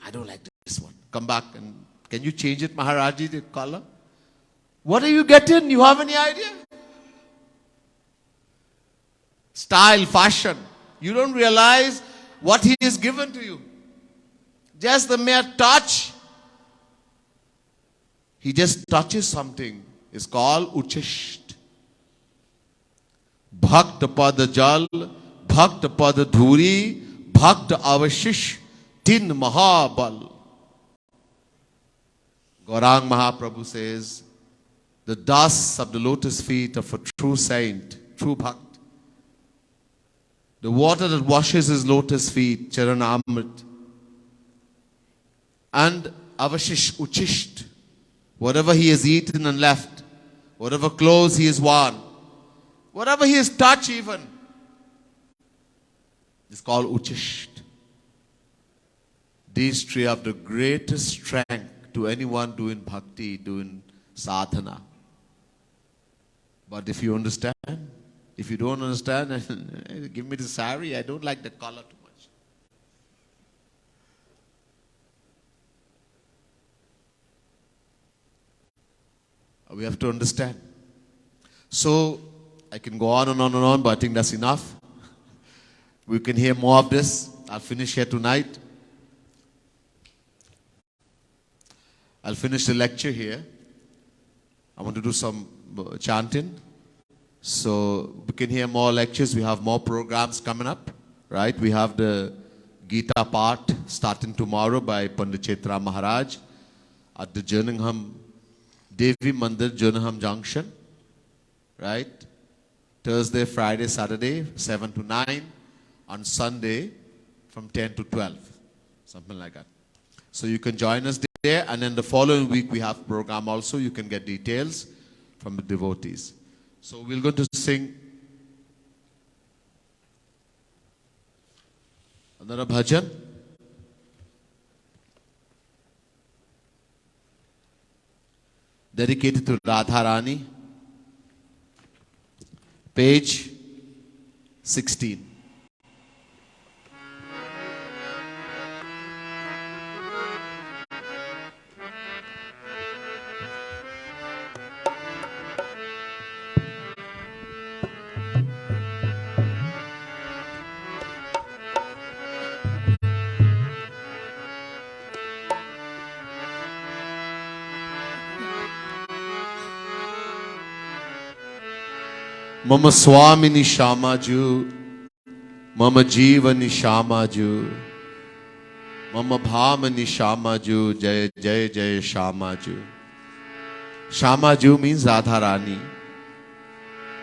I don't like this one. Come back and, can you change it, Maharaji, the color? What are you getting? You have any idea? Style, fashion. You don't realize what he has given to you. Just the mere touch. He just touches something. It's called uchisht. Bhakta pada jal, bhakta pada dhuri, bhakta avashish, tin mahabal. Gaurang Mahaprabhu says, the dust of the lotus feet of a true saint, true bhakt. The water that washes his lotus feet, Charanamrit. And avashish, uchisht. Whatever he has eaten and left, whatever clothes he has worn, whatever he has touched even, is called uchisht. These three have the greatest strength to anyone doing bhakti, doing sadhana. But if you understand, if you don't understand, give me the sari, I don't like the color too much. We have to understand. So, I can go on and on and on, but I think that's enough. We can hear more of this. I'll finish here tonight. I'll finish the lecture here. I want to do some chanting. So, we can hear more lectures. We have more programs coming up, right? We have the Gita part starting tomorrow by Pandit Chetra Maharaj at the Jerningham Devi Mandir, Jerningham Junction, right? Thursday, Friday, Saturday, 7 to 9. On Sunday, from 10 to 12. Something like that. So you can join us there. And then the following week, we have program also. You can get details from the devotees. So we're going to sing another bhajan. Dedicated to Radharani. Page 16. Mama Swamini Shamaju, Mama Jivani Shamaju, Mama Bhamani Shamaju, Jai Jai Jai Shamaju. Shamaju means Radharani.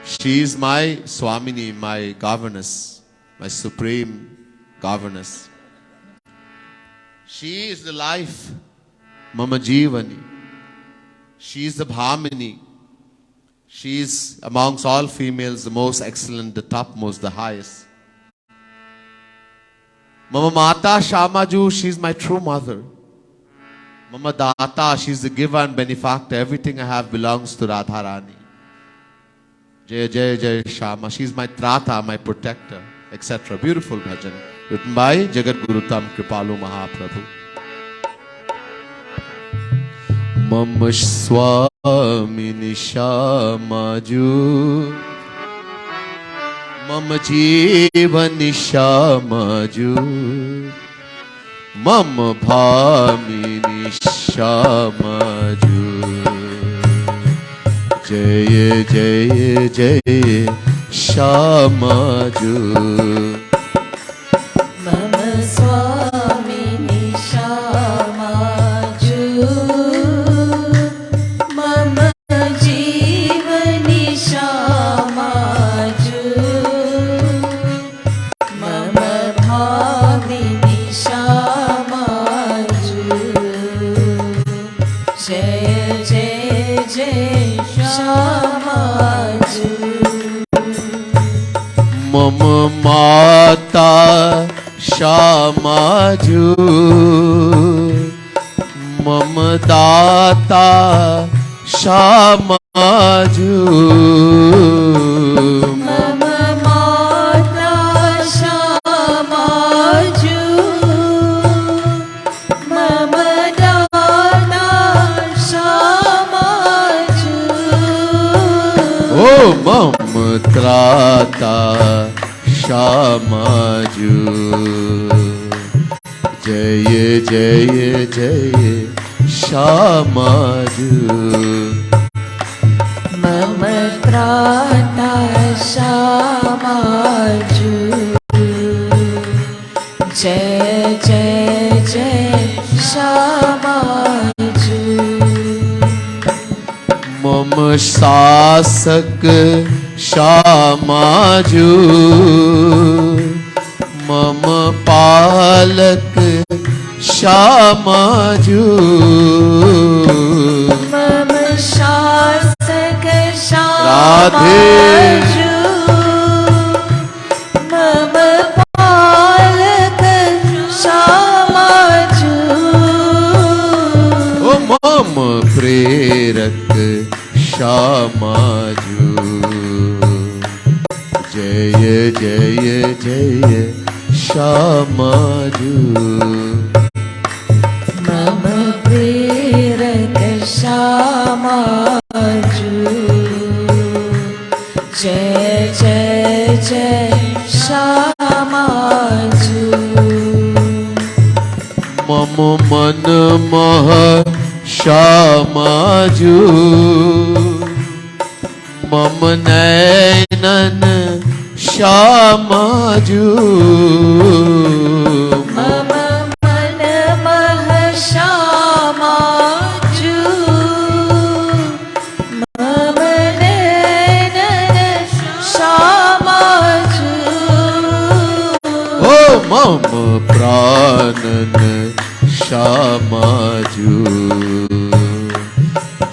She is my Swamini, my governess, my supreme governess. She is the life, Mama Jivani. She is the Bhamini. She is amongst all females the most excellent, the topmost, the highest. Mama Mata Shamaju, she is my true mother. Mama Data, she is the giver and benefactor. Everything I have belongs to Radharani. Jai Jai Jai Shama. She is my Trata, my protector, etc. Beautiful bhajan written by Jagat Guru Tam Kripalu Mahaprabhu. Mama Swamini Shamaju, Mama Jivani Shamaju, Mama Bhamini Shamaju. Jai Jai Jai Shamaju. Mama Swamini Shamaju, Mama Jivani Shamaju, Mama Bhamini Shamaju. Jai Jai Jai Shamaju. Mama Mata Shamaju, Mama Data Shamaju, Mama Mata Shamaju, Mama Data Shamaju. Oh Mama Trata Shamaju. Jai Jai Jai Shamaju. Mama Trata Shamaju. Jai Jai Jai Shamaju. Mama Sasak Shamaju, Mama Palak Shamaju, Mama Shasak Radhe. Shamaju, Mama Palak Shamaju. Oh Mama Prerak Shamaju. Jai Jai Jai Shamaju. Mama Prerak Shamaju. Jai Jai Jai Shamaju. Mama Man Maha Shamaju, Mama Nainan Shamaju, Mama Mana Maha Shamaju, Mama Nana Shamaju. Oh Mama Pranan Shamaju.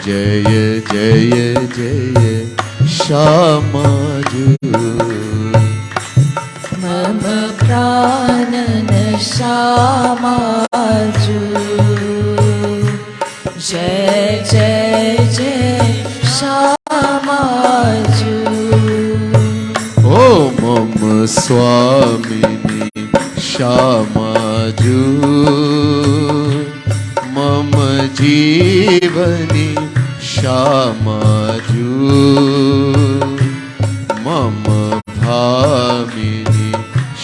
Jai Jai Jai Shamaju. Mama Pranana Shamaju. Jai Jai Jai Shamaju. Oh Mama Swamini Shamaju, Mama Jivani Shamaju, Mama Bhamini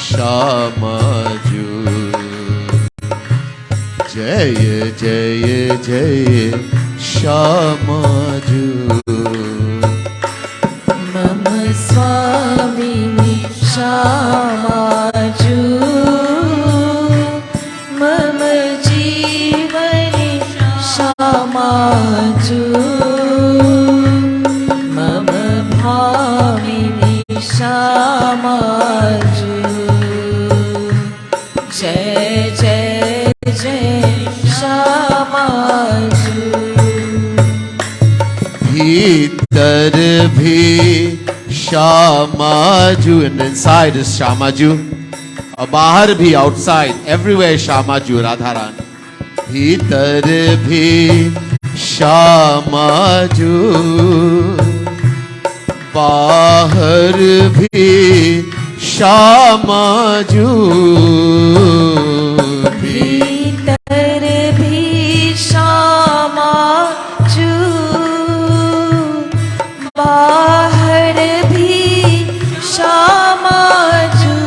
Shamaju. Jai Jai Jai Shamaju. Mama श्यामाजु मम भामिनी श्यामाजु जय जय जय श्यामाजु भीतर भी श्यामाजू and inside is श्यामाजू और बाहर भी outside everywhere श्यामाजू Radha Rani भीतर भी श्यामाजू बाहर भी श्यामाजू भीतर भी श्यामाजू बाहर भी श्यामाजू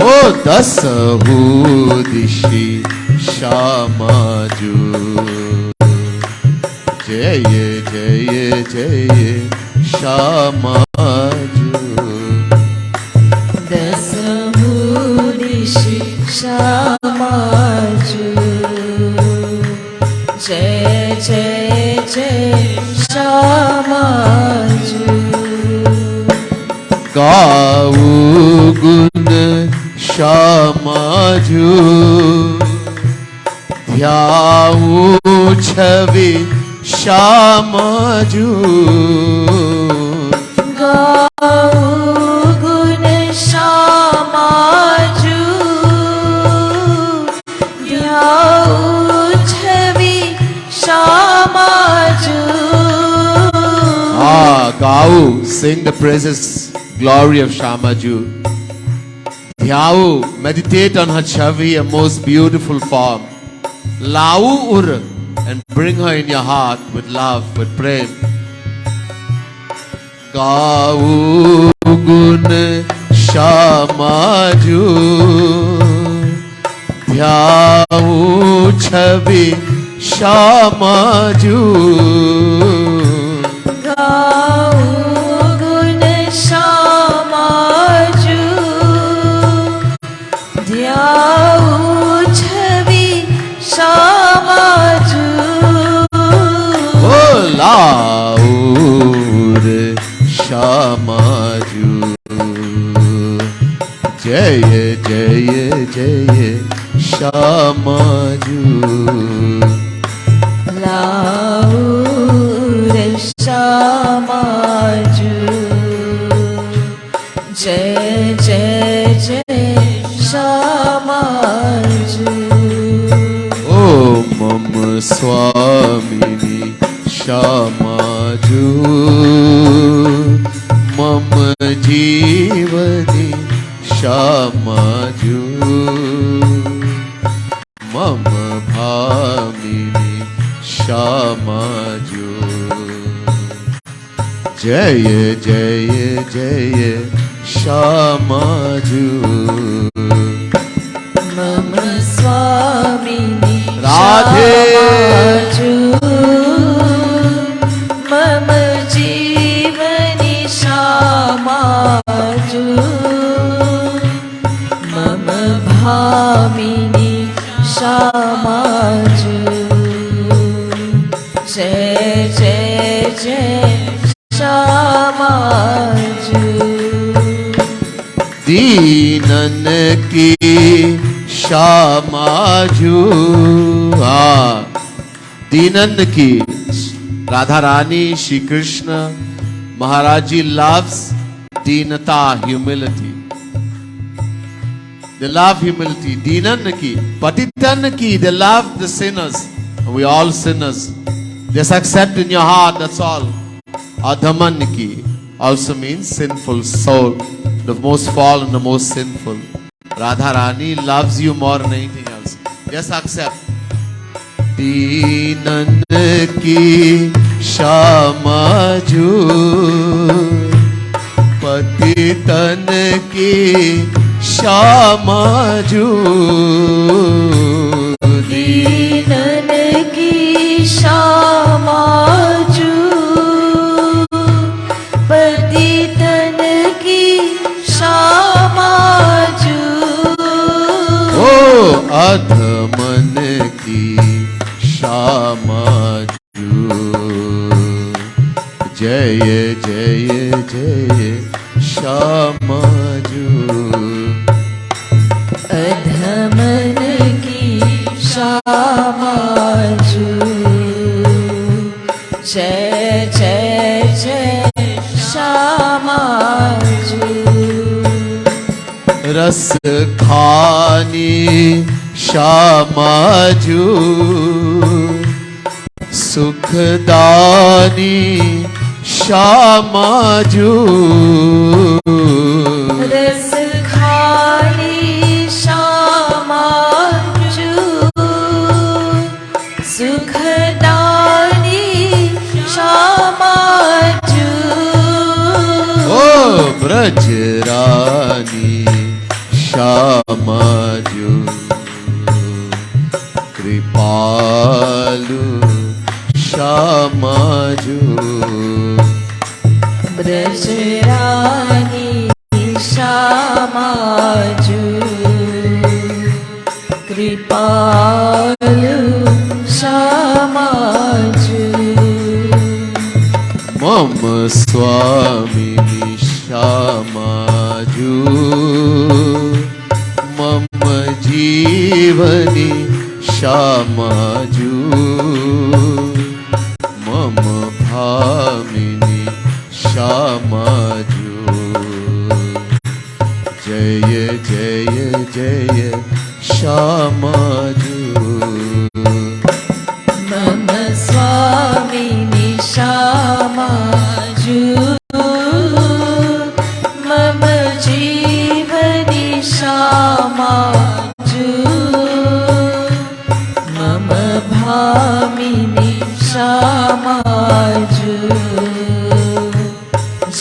ओ दसहु दिशि श्यामाजू जय जय जय श्यामाजू दसहु दिशि श्यामाजू जय जय जय श्यामाजू गाऊ गुण श्यामाजू ध्याऊ छवि श्यामाजू गाऊ गुण श्यामाजू ध्याऊ छवि श्यामाजू गाऊ sing the praises glory of Shyamaju. Dhyau, meditate on her chavi, a most beautiful form. Lau ur, and bring her in your heart with love, with prem. Gau gun Shyamaju, Dhyau chavi Shyamaju. गाऊ गुण श्यामाजू ध्याऊ छवि श्यामाजू ओ लाऊर श्यामाजू जय जय जय श्यामाजू लाऊर श्यामाजू जय जय जय श्यामाजू ओ मम स्वामिनी श्यामाजू मम जीवनी श्यामाजू मम भामिनी श्यामाजू जय जय जय श्यामाजू मम स्वामिनी राधे श्यामाजू मम जीवनी श्यामाजू मम भामिनी श्यामाजू जय जय जय श्यामाजू दीनन की श्यामाजू दीनन की राधा रानी श्री कृष्ण महाराज जी loves दीनता humility. They love humility. दीनन की पतितन की they love the sinners. We all sinners. Just accept in your heart, that's all. Adhaman ki also means sinful soul, the most fallen, the most sinful. Radha Rani loves you more than anything else. Just accept. Tinon ki Shyamaju, patitan ki Shyamaju. दीनन की श्यामाजू पतितन की श्यामाजू ओ अधमन की श्यामाजू जय जय जय श्यामाजू अधमन की श्यामाजू जय जय जय श्यामाजू रस खानी श्यामाजू सुखदानी श्यामाजू रस खानी श्यामाजू सुखदानी श्यामाजू ओ ब्रजरानी श्यामाजू कृपालु श्यामाजू ब्रजरानी श्यामाजू कृपालु श्यामाजू मम स्वामिनी श्यामाजू मम जीवनी श्यामाजू मम भामिनी श्यामाजू जय जय जय श्यामाजू मम स्वामिनी श्यामाजू मम जीवनी श्यामाजू मम भामिनी श्यामाजू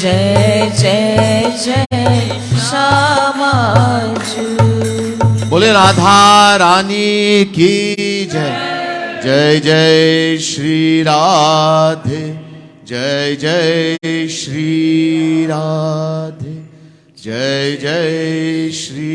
जय जय जय श्यामाजू। बोले राधा रानी की जय जय जय श्री राधे जय जय श्री राधे जय जय श्री